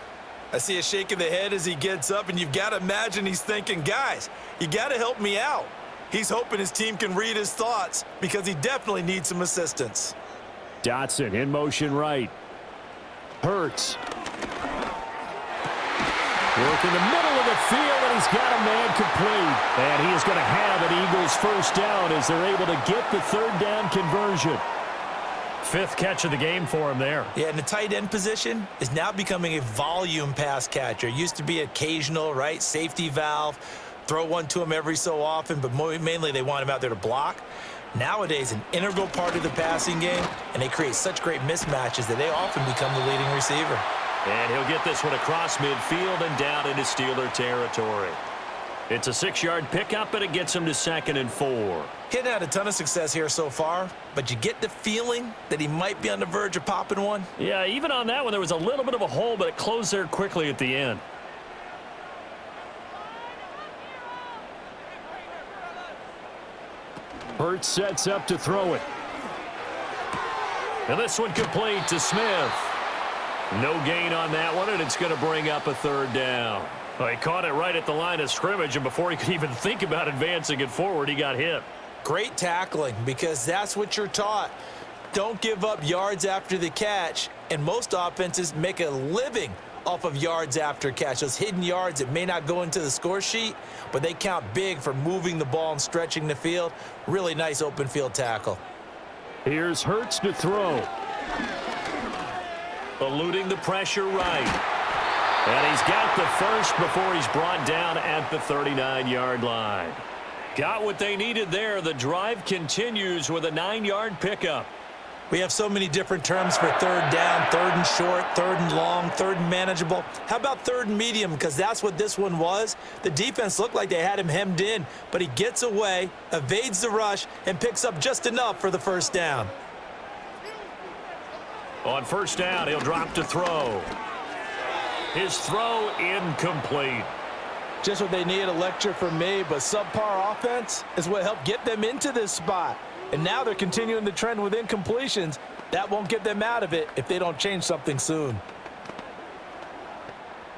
I see a shake of the head as he gets up, and you've got to imagine he's thinking, guys, you got to help me out. He's hoping his team can read his thoughts because he definitely needs some assistance. Dotson in motion right. Hurts. Work in the middle of the field, and he's got a man complete. And he is going to have an Eagles first down as they're able to get the third down conversion. 5th catch of the game for him there. Yeah, and the tight end position is now becoming a volume pass catcher. Used to be occasional, right? Safety valve. Throw one to him every so often, but mainly they want him out there to block. Nowadays, an integral part of the passing game, and they create such great mismatches that they often become the leading receiver. And he'll get this one across midfield and down into Steeler territory. It's a 6-yard pickup, and it gets him to 2nd and 4. He hadn't had a ton of success here so far, but you get the feeling that he might be on the verge of popping one. Yeah, even on that one, there was a little bit of a hole, but it closed there quickly at the end. Hurts sets up to throw it. And this one complete to Smith. No gain on that one, and it's going to bring up a 3rd down. Well, he caught it right at the line of scrimmage, and before he could even think about advancing it forward, he got hit. Great tackling, because that's what you're taught. Don't give up yards after the catch, and most offenses make a living off of yards after catch. Those hidden yards that may not go into the score sheet, but they count big for moving the ball and stretching the field. Really nice open field tackle. Here's Hurts to throw. Eluding the pressure right. And he's got the first before he's brought down at the 39-yard line. Got what they needed there. The drive continues with a 9-yard pickup. We have so many different terms for 3rd down, 3rd and short, 3rd and long, 3rd and manageable. How about 3rd and medium? Because that's what this one was. The defense looked like they had him hemmed in, but he gets away, evades the rush, and picks up just enough for the 1st down. On 1st down, he'll drop to throw. His throw incomplete. Just what they needed, a lecture from me, but subpar offense is what helped get them into this spot. And now they're continuing the trend with incompletions. That won't get them out of it if they don't change something soon.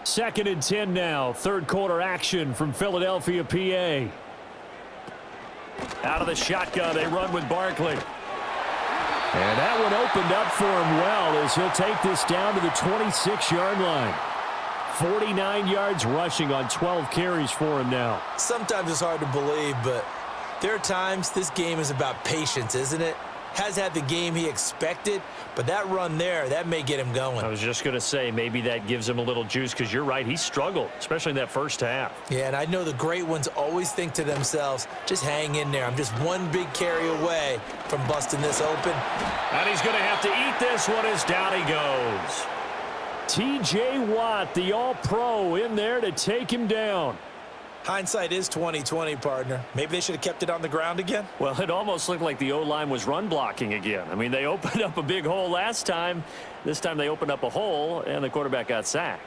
2nd and 10 now. 3rd quarter action from Philadelphia, PA. Out of the shotgun, they run with Barkley. And that one opened up for him well as he'll take this down to the 26-yard line. 49 yards rushing on 12 carries for him now. Sometimes it's hard to believe, but there are times this game is about patience, isn't it? Has had the game he expected, but that run there, that may get him going. I was just going to say, maybe that gives him a little juice, because you're right, he struggled, especially in that 1st half. Yeah, and I know the great ones always think to themselves, just hang in there. I'm just one big carry away from busting this open. And he's going to have to eat this one as down he goes. T.J. Watt, the all-pro, in there to take him down. Hindsight is 20/20, partner. Maybe they should have kept it on the ground again. Well, it almost looked like the O-line was run blocking again. I mean, they opened up a big hole last time. This time they opened up a hole, and the quarterback got sacked.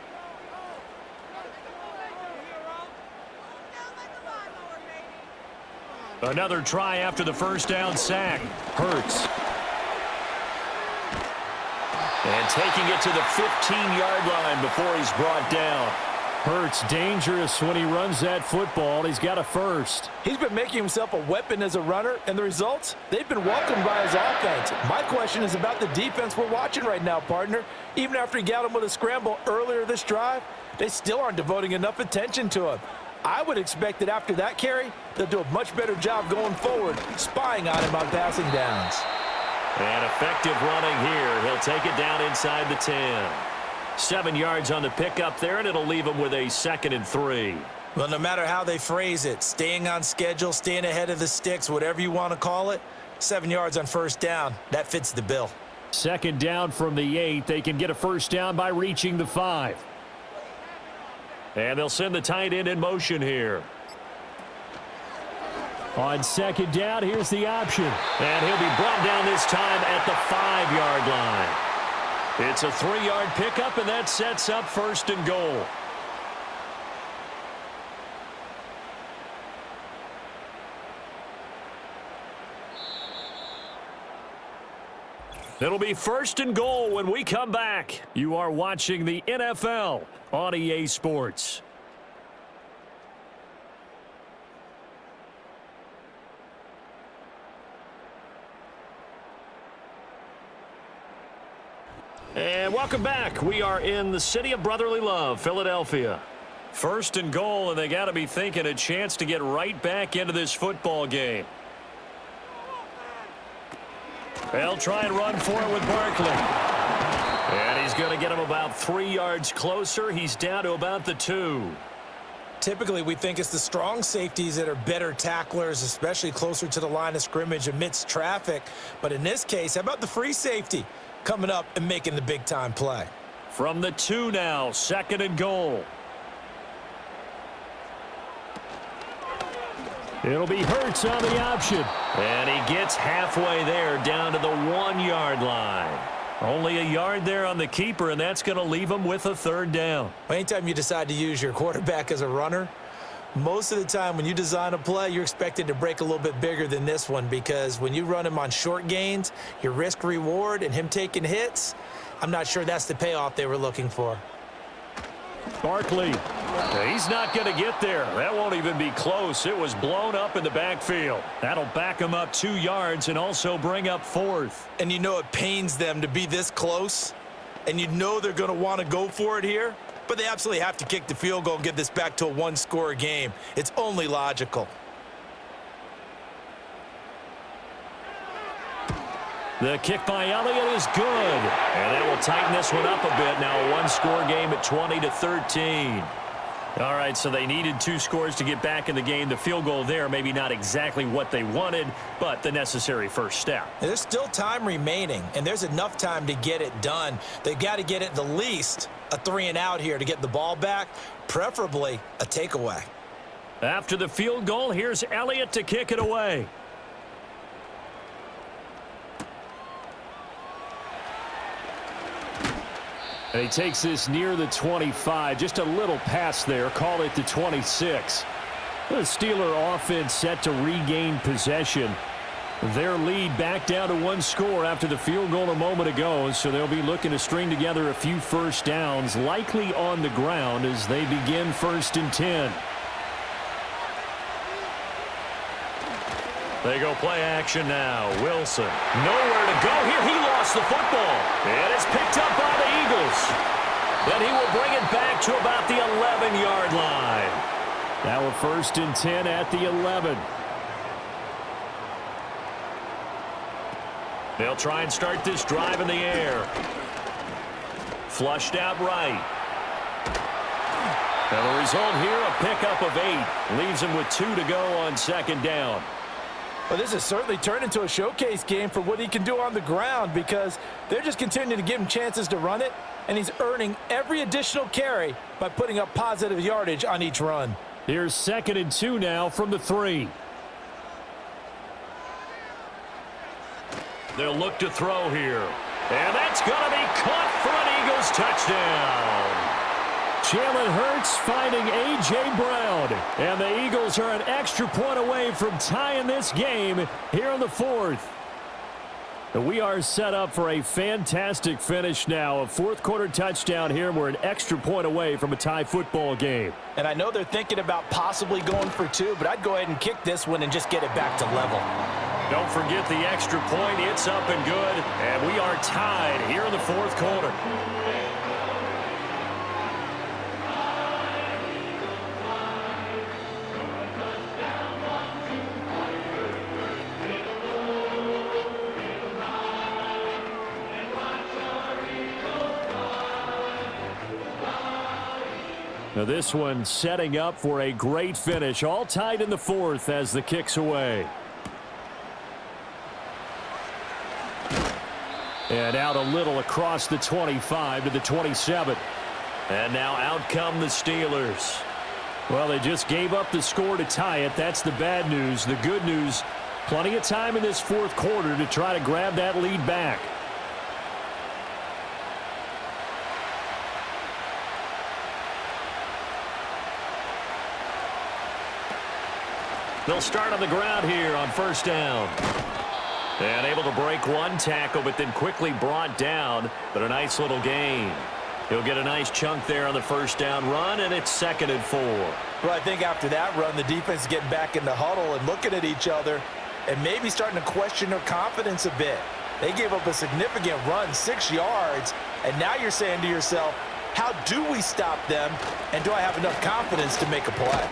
Another try after the 1st down sack. Hurts. And taking it to the 15-yard line before he's brought down. Hurts dangerous when he runs that football. He's got a 1st. He's been making himself a weapon as a runner, and the results, they've been welcomed by his offense. My question is about the defense we're watching right now, partner. Even after he got him with a scramble earlier this drive, they still aren't devoting enough attention to him. I would expect that after that carry, they'll do a much better job going forward, spying on him on passing downs. And effective running here. He'll take it down inside the 10. 7 yards on the pickup there, and it'll leave him with a 2nd and 3. Well, no matter how they phrase it, staying on schedule, staying ahead of the sticks, whatever you want to call it, 7 yards on 1st down, that fits the bill. 2nd down from the 8. They can get a 1st down by reaching the 5. And they'll send the tight end in motion here. On 2nd down, here's the option. And he'll be brought down this time at the 5-yard line. It's a 3-yard pickup, and that sets up 1st and goal. It'll be 1st and goal when we come back. You are watching the NFL on EA Sports. And welcome back. We are in the city of brotherly love, Philadelphia. 1st and goal, and they got to be thinking a chance to get right back into this football game. They'll try and run for it with Barkley. And he's going to get him about 3 yards closer. He's down to about the 2. Typically, we think it's the strong safeties that are better tacklers, especially closer to the line of scrimmage amidst traffic. But in this case, how about the free safety coming up and making the big-time play? From the 2 now, 2nd and goal. It'll be Hurts on the option. And he gets halfway there down to the 1-yard line. Only a yard there on the keeper, and that's going to leave him with a 3rd down. Anytime you decide to use your quarterback as a runner, most of the time when you design a play, you're expected to break a little bit bigger than this one, because when you run him on short gains, your risk-reward and him taking hits, I'm not sure that's the payoff they were looking for. Barkley. He's not going to get there. That won't even be close. It was blown up in the backfield. That'll back him up 2 yards and also bring up 4th. And you know it pains them to be this close, and you know they're going to want to go for it here, but they absolutely have to kick the field goal and get this back to a 1-score game. It's only logical. The kick by Elliott is good. And that will tighten this one up a bit. Now a 1-score game at 20-13. All right, so they needed 2 scores to get back in the game. The field goal there, maybe not exactly what they wanted, but the necessary first step. There's still time remaining, and there's enough time to get it done. They've got to get it the least a 3-and-out here to get the ball back, preferably a takeaway. After the field goal, here's Elliott to kick it away. And he takes this near the 25. Just a little pass there. Call it the 26. The Steeler offense set to regain possession. Their lead back down to 1 score after the field goal a moment ago. So they'll be looking to string together a few first downs, likely on the ground as they begin 1st and 10. They go play action now. Wilson. Nowhere to go here. He lost the football. And it's picked up by the Eagles. Then he will bring it back to about the 11-yard line. Now a 1st and 10 at the 11. They'll try and start this drive in the air. Flushed out right. And the result here, a pickup of 8. Leaves him with 2 to go on 2nd down. Well, this has certainly turned into a showcase game for what he can do on the ground, because they're just continuing to give him chances to run it, and he's earning every additional carry by putting up positive yardage on each run. Here's 2nd and 2 now from the 3. They'll look to throw here. And that's going to be caught for an Eagles touchdown. Jalen Hurts finding A.J. Brown. And the Eagles are an extra point away from tying this game here in the 4th. We are set up for a fantastic finish now. A 4th quarter touchdown here. We're an extra point away from a tie football game. And I know they're thinking about possibly going for 2, but I'd go ahead and kick this one and just get it back to level. Don't forget the extra point. It's up and good. And we are tied here in the 4th quarter. Now this one setting up for a great finish. All tied in the 4th as the kick's away. And out a little across the 25 to the 27. And now out come the Steelers. Well, they just gave up the score to tie it. That's the bad news. The good news, plenty of time in this 4th quarter to try to grab that lead back. They'll start on the ground here on 1st down. And able to break 1 tackle, but then quickly brought down. But a nice little gain. He'll get a nice chunk there on the 1st down run, and it's 2nd and 4. Well, I think after that run, the defense is getting back in the huddle and looking at each other and maybe starting to question their confidence a bit. They gave up a significant run, 6 yards, and now you're saying to yourself, how do we stop them, and do I have enough confidence to make a play?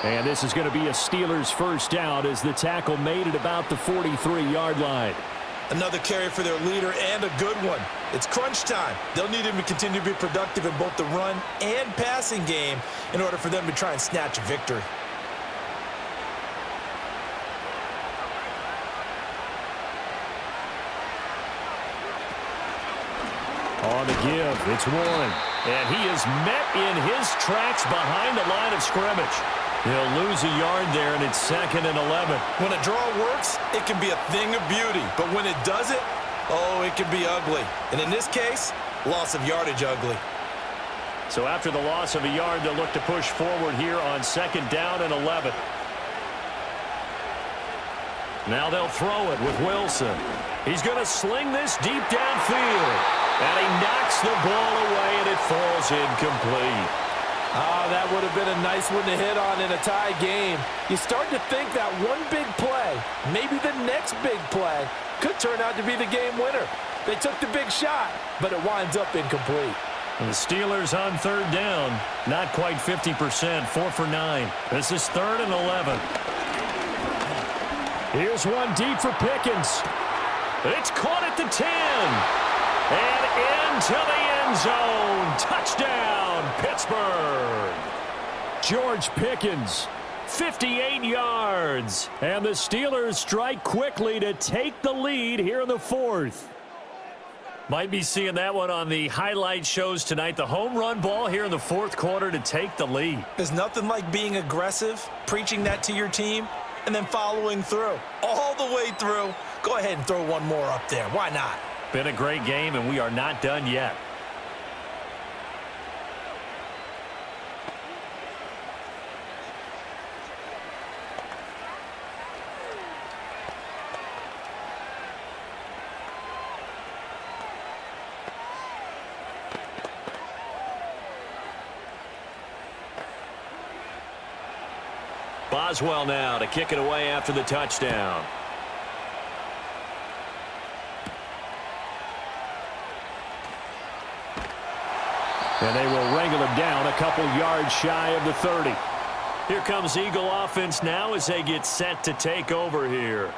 And this is going to be a Steelers 1st down as the tackle made at about the 43-yard line. Another carry for their leader and a good one. It's crunch time. They'll need him to continue to be productive in both the run and passing game in order for them to try and snatch a victory. On the give, it's Warren. And he is met in his tracks behind the line of scrimmage. He'll lose a yard there, and it's 2nd and 11. When a draw works, it can be a thing of beauty. But when it doesn't, oh, it can be ugly. And in this case, loss of yardage ugly. So after the loss of a yard, they'll look to push forward here on 2nd down and 11. Now they'll throw it with Wilson. He's going to sling this deep downfield. And he knocks the ball away, and it falls incomplete. Oh, that would have been a nice one to hit on in a tie game. You start to think that one big play, maybe the next big play, could turn out to be the game winner. They took the big shot, but it winds up incomplete. And the Steelers on 3rd down, not quite 50%, 4 for 9. This is 3rd and 11. Here's one deep for Pickens. It's caught at the 10. And into the end zone. Touchdown, Pittsburgh. George Pickens, 58 yards. And the Steelers strike quickly to take the lead here in the 4th. Might be seeing that one on the highlight shows tonight. The home run ball here in the 4th quarter to take the lead. There's nothing like being aggressive, preaching that to your team, and then following through. All the way through. Go ahead and throw one more up there. Why not? Been a great game, and we are not done yet. Boswell now to kick it away after the touchdown. And they will wrangle him down a couple yards shy of the 30. Here comes Eagle offense now as they get set to take over here.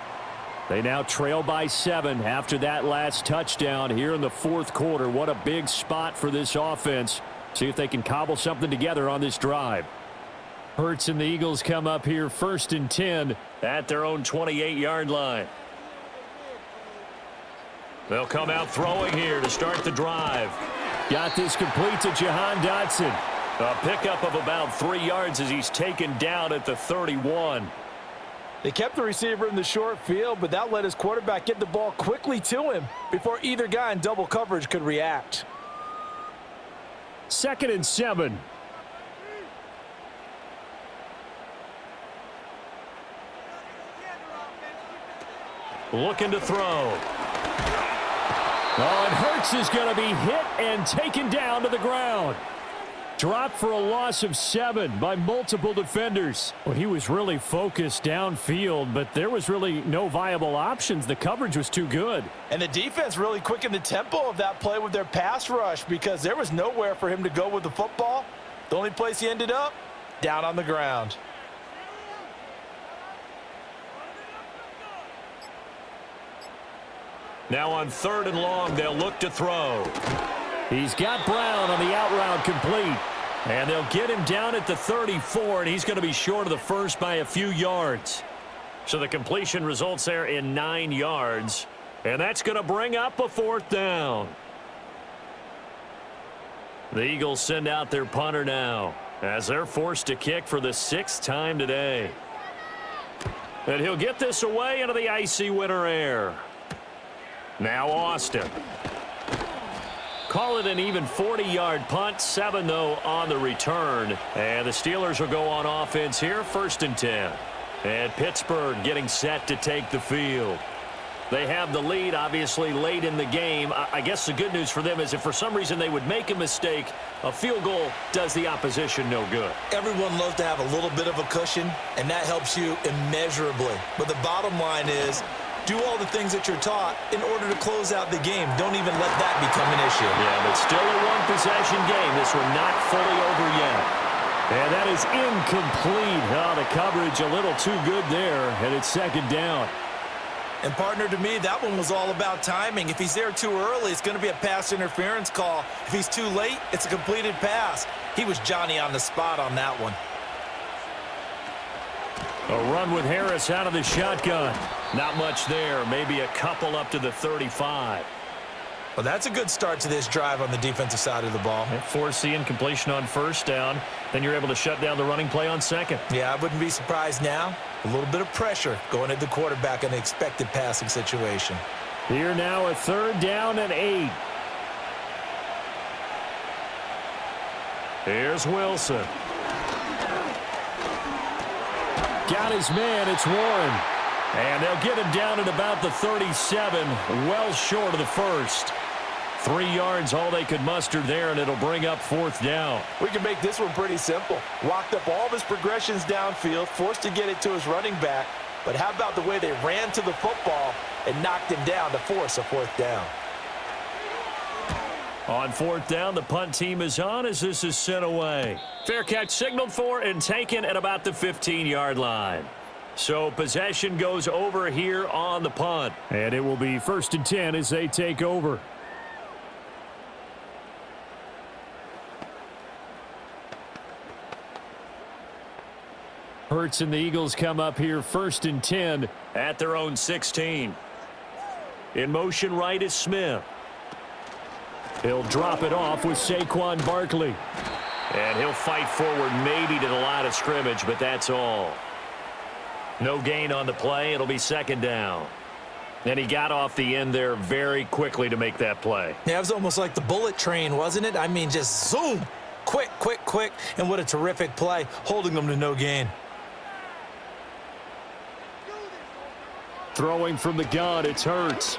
They now trail by 7 after that last touchdown here in the 4th quarter. What a big spot for this offense. See if they can cobble something together on this drive. Hurts and the Eagles come up here 1st and 10 at their own 28-yard line. They'll come out throwing here to start the drive. Got this complete to Jahan Dotson. A pickup of about 3 yards as he's taken down at the 31. They kept the receiver in the short field, but that let his quarterback get the ball quickly to him before either guy in double coverage could react. 2nd and 7. Looking to throw. Oh, and Hurts is going to be hit and taken down to the ground. Dropped for a loss of 7 by multiple defenders. Well, he was really focused downfield, but there was really no viable options. The coverage was too good. And the defense really quickened the tempo of that play with their pass rush because there was nowhere for him to go with the football. The only place he ended up, down on the ground. Now on 3rd and long, they'll look to throw. He's got Brown on the out route complete. And they'll get him down at the 34, and he's going to be short of the first by a few yards. So the completion results there in 9 yards. And that's going to bring up a 4th down. The Eagles send out their punter now as they're forced to kick for the 6th time today. And he'll get this away into the icy winter air. Now Austin. Call it an even 40-yard punt. 7, though, on the return. And the Steelers will go on offense here, 1st and 10. And Pittsburgh getting set to take the field. They have the lead, obviously, late in the game. I guess the good news for them is if for some reason they would make a mistake, a field goal does the opposition no good. Everyone loves to have a little bit of a cushion, and that helps you immeasurably. But the bottom line is, do all the things that you're taught in order to close out the game. Don't even let that become an issue. Yeah, but still a one-possession game. This one not fully over yet. And that is incomplete. Oh, the coverage a little too good there, and it's 2nd down. And partner, to me, that one was all about timing. If he's there too early, it's going to be a pass interference call. If he's too late, it's a completed pass. He was Johnny on the spot on that one. A run with Harris out of the shotgun. Not much there. Maybe a couple up to the 35. Well, that's a good start to this drive on the defensive side of the ball. Force the incompletion on first down. Then you're able to shut down the running play on second. Yeah, I wouldn't be surprised now. A little bit of pressure going at the quarterback in an expected passing situation. Here now, a 3rd down and 8. Here's Wilson. Got his man. It's Warren. And they'll get him down at about the 37, well short of the first. 3 yards, all they could muster there, and it'll bring up 4th down. We can make this one pretty simple. Walked up all of his progressions downfield, forced to get it to his running back. But how about the way they ran to the football and knocked him down to force a 4th down? On 4th down, the punt team is on as this is sent away. Fair catch signaled for and taken at about the 15-yard line. So possession goes over here on the punt. And it will be 1st and 10 as they take over. Hurts and the Eagles come up here 1st and 10 at their own 16. In motion right is Smith. He'll drop it off with Saquon Barkley. And he'll fight forward maybe to the line of scrimmage, but that's all. No gain on the play. It'll be 2nd down. And he got off the end there very quickly to make that play. Yeah, it was almost like the bullet train, wasn't it? I mean, just zoom. Quick, quick, quick. And what a terrific play, holding them to no gain. Throwing from the gun, it's Hurts.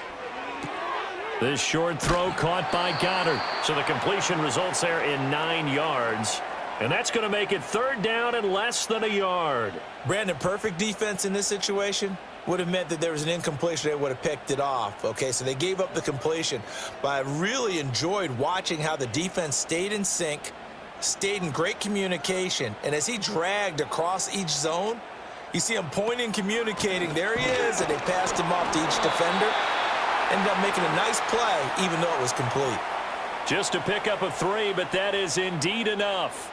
This short throw caught by Goddard. So the completion results there in 9 yards. And that's going to make it 3rd down and less than a yard. Brandon, perfect defense in this situation would have meant that there was an incompletion that would have picked it off. Okay, so they gave up the completion. But I really enjoyed watching how the defense stayed in sync, stayed in great communication. And as he dragged across each zone, you see him pointing, communicating. There he is, and they passed him off to each defender. Ended up making a nice play, even though it was complete. Just to pick up a 3, but that is indeed enough.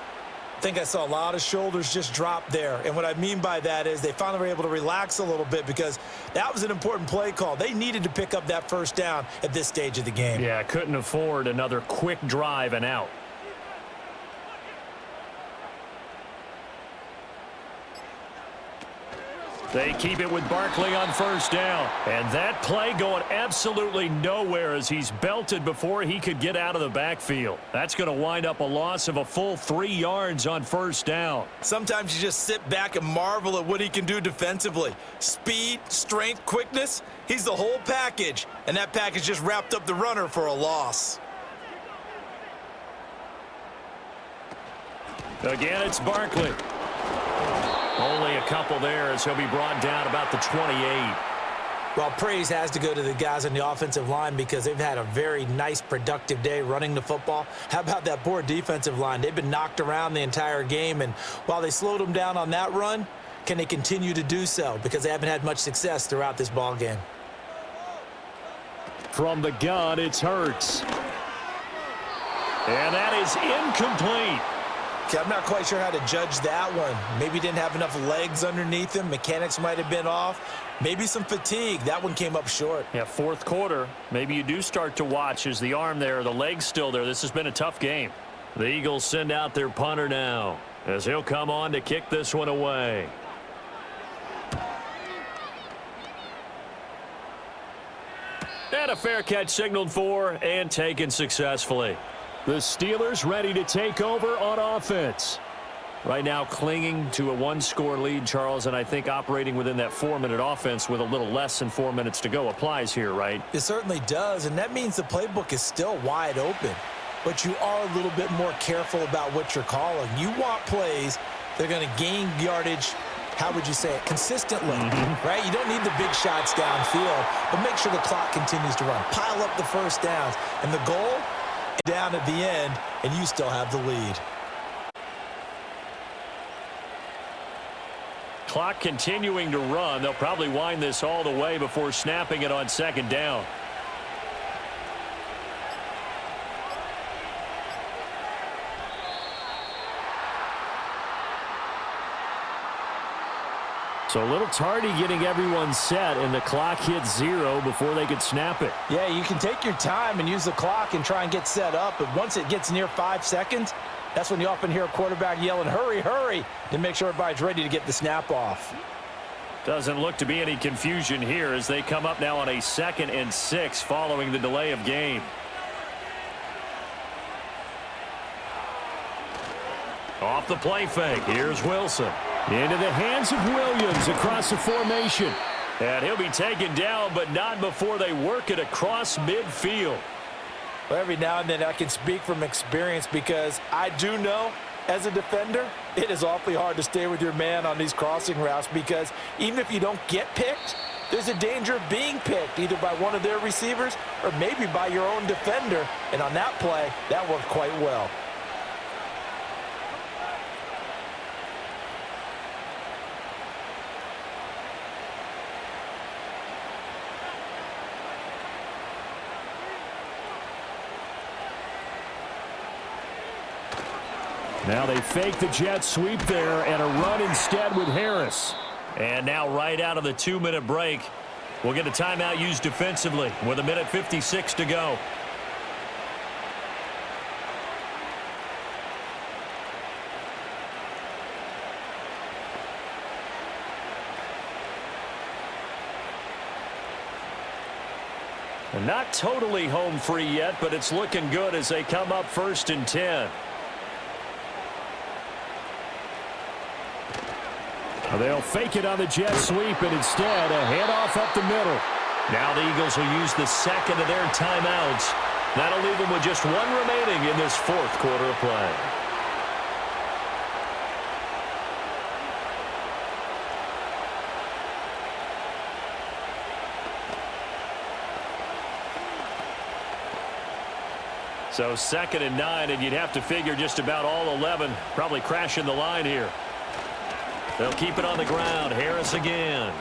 I think I saw a lot of shoulders just drop there. And what I mean by that is they finally were able to relax a little bit because that was an important play call. They needed to pick up that 1st down at this stage of the game. Yeah, couldn't afford another quick drive and out. They keep it with Barkley on 1st down. And that play going absolutely nowhere as he's belted before he could get out of the backfield. That's going to wind up a loss of a full 3 yards on 1st down. Sometimes you just sit back and marvel at what he can do defensively. Speed, strength, quickness, he's the whole package. And that package just wrapped up the runner for a loss. Again, it's Barkley. Only a couple there as he'll be brought down about the 28. Well, praise has to go to the guys on the offensive line because they've had a very nice, productive day running the football. How about that poor defensive line? They've been knocked around the entire game, and while they slowed them down on that run, can they continue to do so? Because they haven't had much success throughout this ball game. From the gun, it's Hurts. And that is incomplete. Okay, I'm not quite sure how to judge that one. Maybe didn't have enough legs underneath him. Mechanics might have been off. Maybe some fatigue. That one came up short. Yeah, 4th quarter. Maybe you do start to watch as the arm there, the leg's still there. This has been a tough game. The Eagles send out their punter now as he'll come on to kick this one away. And a fair catch signaled for and taken successfully. The Steelers ready to take over on offense. Right now clinging to a 1-score lead, Charles, and I think operating within that 4-minute offense with a little less than 4 minutes to go applies here, right? It certainly does, and that means the playbook is still wide open. But you are a little bit more careful about what you're calling. You want plays that are going to gain yardage, how would you say it, consistently, right? You don't need the big shots downfield, but make sure the clock continues to run. Pile up the 1st downs, and the goal down at the end, and you still have the lead. clock continuing to run. They'll probably wind this all the way before snapping it on second down. So a little tardy getting everyone set, and the clock hits 0 before they could snap it. Yeah, you can take your time and use the clock and try and get set up, but once it gets near 5 seconds, that's when you often hear a quarterback yelling, hurry, hurry, to make sure everybody's ready to get the snap off. Doesn't look to be any confusion here as they come up now on a 2nd and 6 following the delay of game. Off the play fake, here's Wilson. Into the hands of Williams across the formation. And he'll be taken down, but not before they work it across midfield. Well, every now and then I can speak from experience because I do know as a defender, it is awfully hard to stay with your man on these crossing routes because even if you don't get picked, there's a danger of being picked either by one of their receivers or maybe by your own defender. And on that play, that worked quite well. Now they fake the jet sweep there and a run instead with Harris. And now right out of the 2-minute break, we'll get a timeout used defensively with 1:56 to go. And not totally home free yet, but it's looking good as they come up 1st and 10. They'll fake it on the jet sweep, and instead a handoff up the middle. Now the Eagles will use the 2nd of their timeouts. That'll leave them with just 1 remaining in this 4th quarter of play. So 2nd and 9, and you'd have to figure just about all 11 probably crashing the line here. They'll keep it on the ground. Harris again.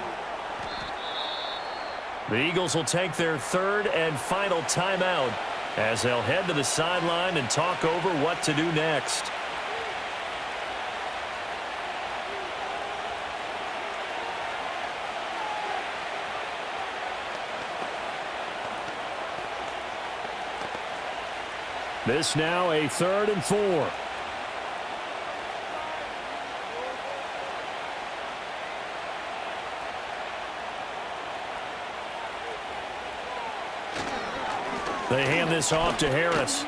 The Eagles will take their 3rd and final timeout as they'll head to the sideline and talk over what to do next. This now a 3rd and 4. They hand this off to Harris.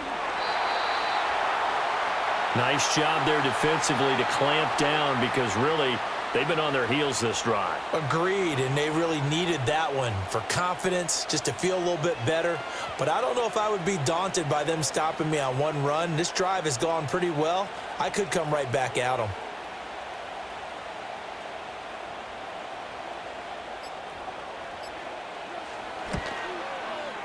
Nice job there defensively to clamp down because really they've been on their heels this drive. Agreed, and they really needed that one for confidence, just to feel a little bit better. But I don't know if I would be daunted by them stopping me on one run. This drive has gone pretty well. I could come right back at them.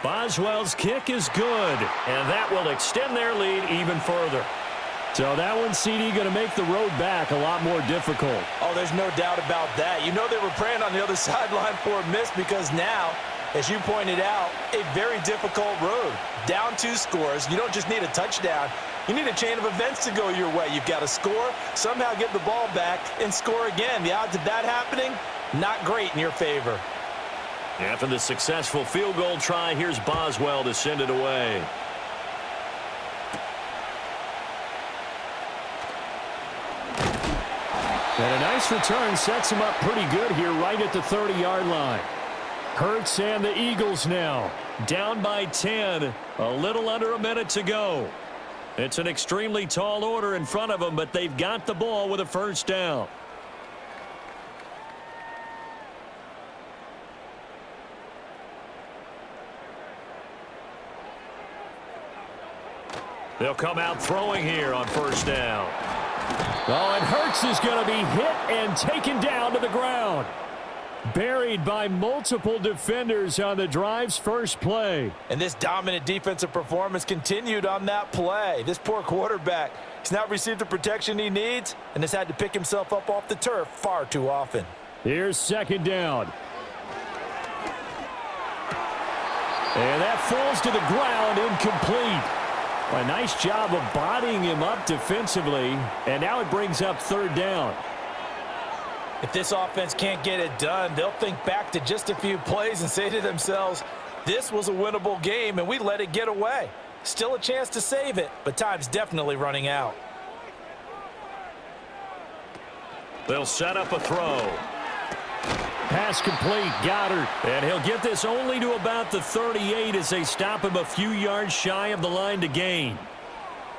Boswell's kick is good, and that will extend their lead even further. So that one, CD, going to make the road back a lot more difficult. Oh, there's no doubt about that. You know they were praying on the other sideline for a miss because now, as you pointed out, a very difficult road. Down 2 scores. You don't just need a touchdown. You need a chain of events to go your way. You've got to score, somehow get the ball back, and score again. The odds of that happening, not great in your favor. After the successful field goal try, here's Boswell to send it away. And a nice return sets him up pretty good here right at the 30-yard line. Hurts and the Eagles now down by 10, a little under a minute to go. It's an extremely tall order in front of them, but they've got the ball with a 1st down. They'll come out throwing here on 1st down. Oh, and Hurts is going to be hit and taken down to the ground. Buried by multiple defenders on the drive's first play. And this dominant defensive performance continued on that play. This poor quarterback He's not received the protection he needs and has had to pick himself up off the turf far too often. Here's second down. And that falls to the ground, incomplete. A nice job of bodying him up defensively, and now it brings up third down. If this offense can't get it done, they'll think back to just a few plays and say to themselves, this was a winnable game and we let it get away. Still a chance to save it, but time's definitely running out. They'll set up a throw. Pass complete, Goddard. And he'll get this only to about the 38 as they stop him a few yards shy of the line to gain.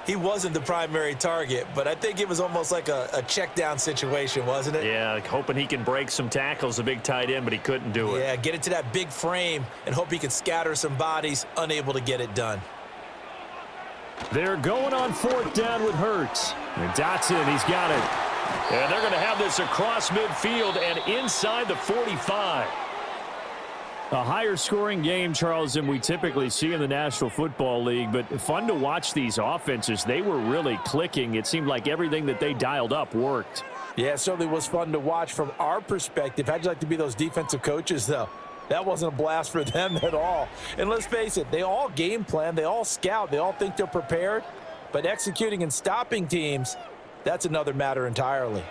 He wasn't the primary target, but I think it was almost like a check down situation, wasn't it? Yeah, hoping he can break some tackles, a big tight end, but he couldn't do it. Yeah, get it to that big frame and hope he can scatter some bodies, unable to get it done. They're going on fourth down with Hurts. And Dotson, he's got it. And they're going to have this across midfield and inside the 45. A higher scoring game, Charles, than we typically see in the National Football League, but fun to watch these offenses. They were really clicking. It seemed like everything that they dialed up worked. Yeah, it certainly was fun to watch from our perspective. How'd you like to be those defensive coaches, though? That wasn't a blast for them at all. And let's face it, they all game plan, they all scout, they all think they're prepared, but executing and stopping teams, that's another matter entirely.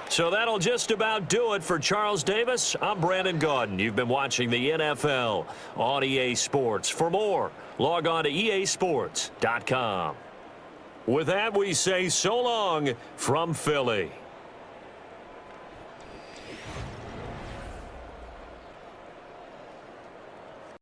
So that'll just about do it for Charles Davis. I'm Brandon Gaudin. You've been watching the NFL on EA Sports. For more, log on to easports.com. With that, we say so long from Philly.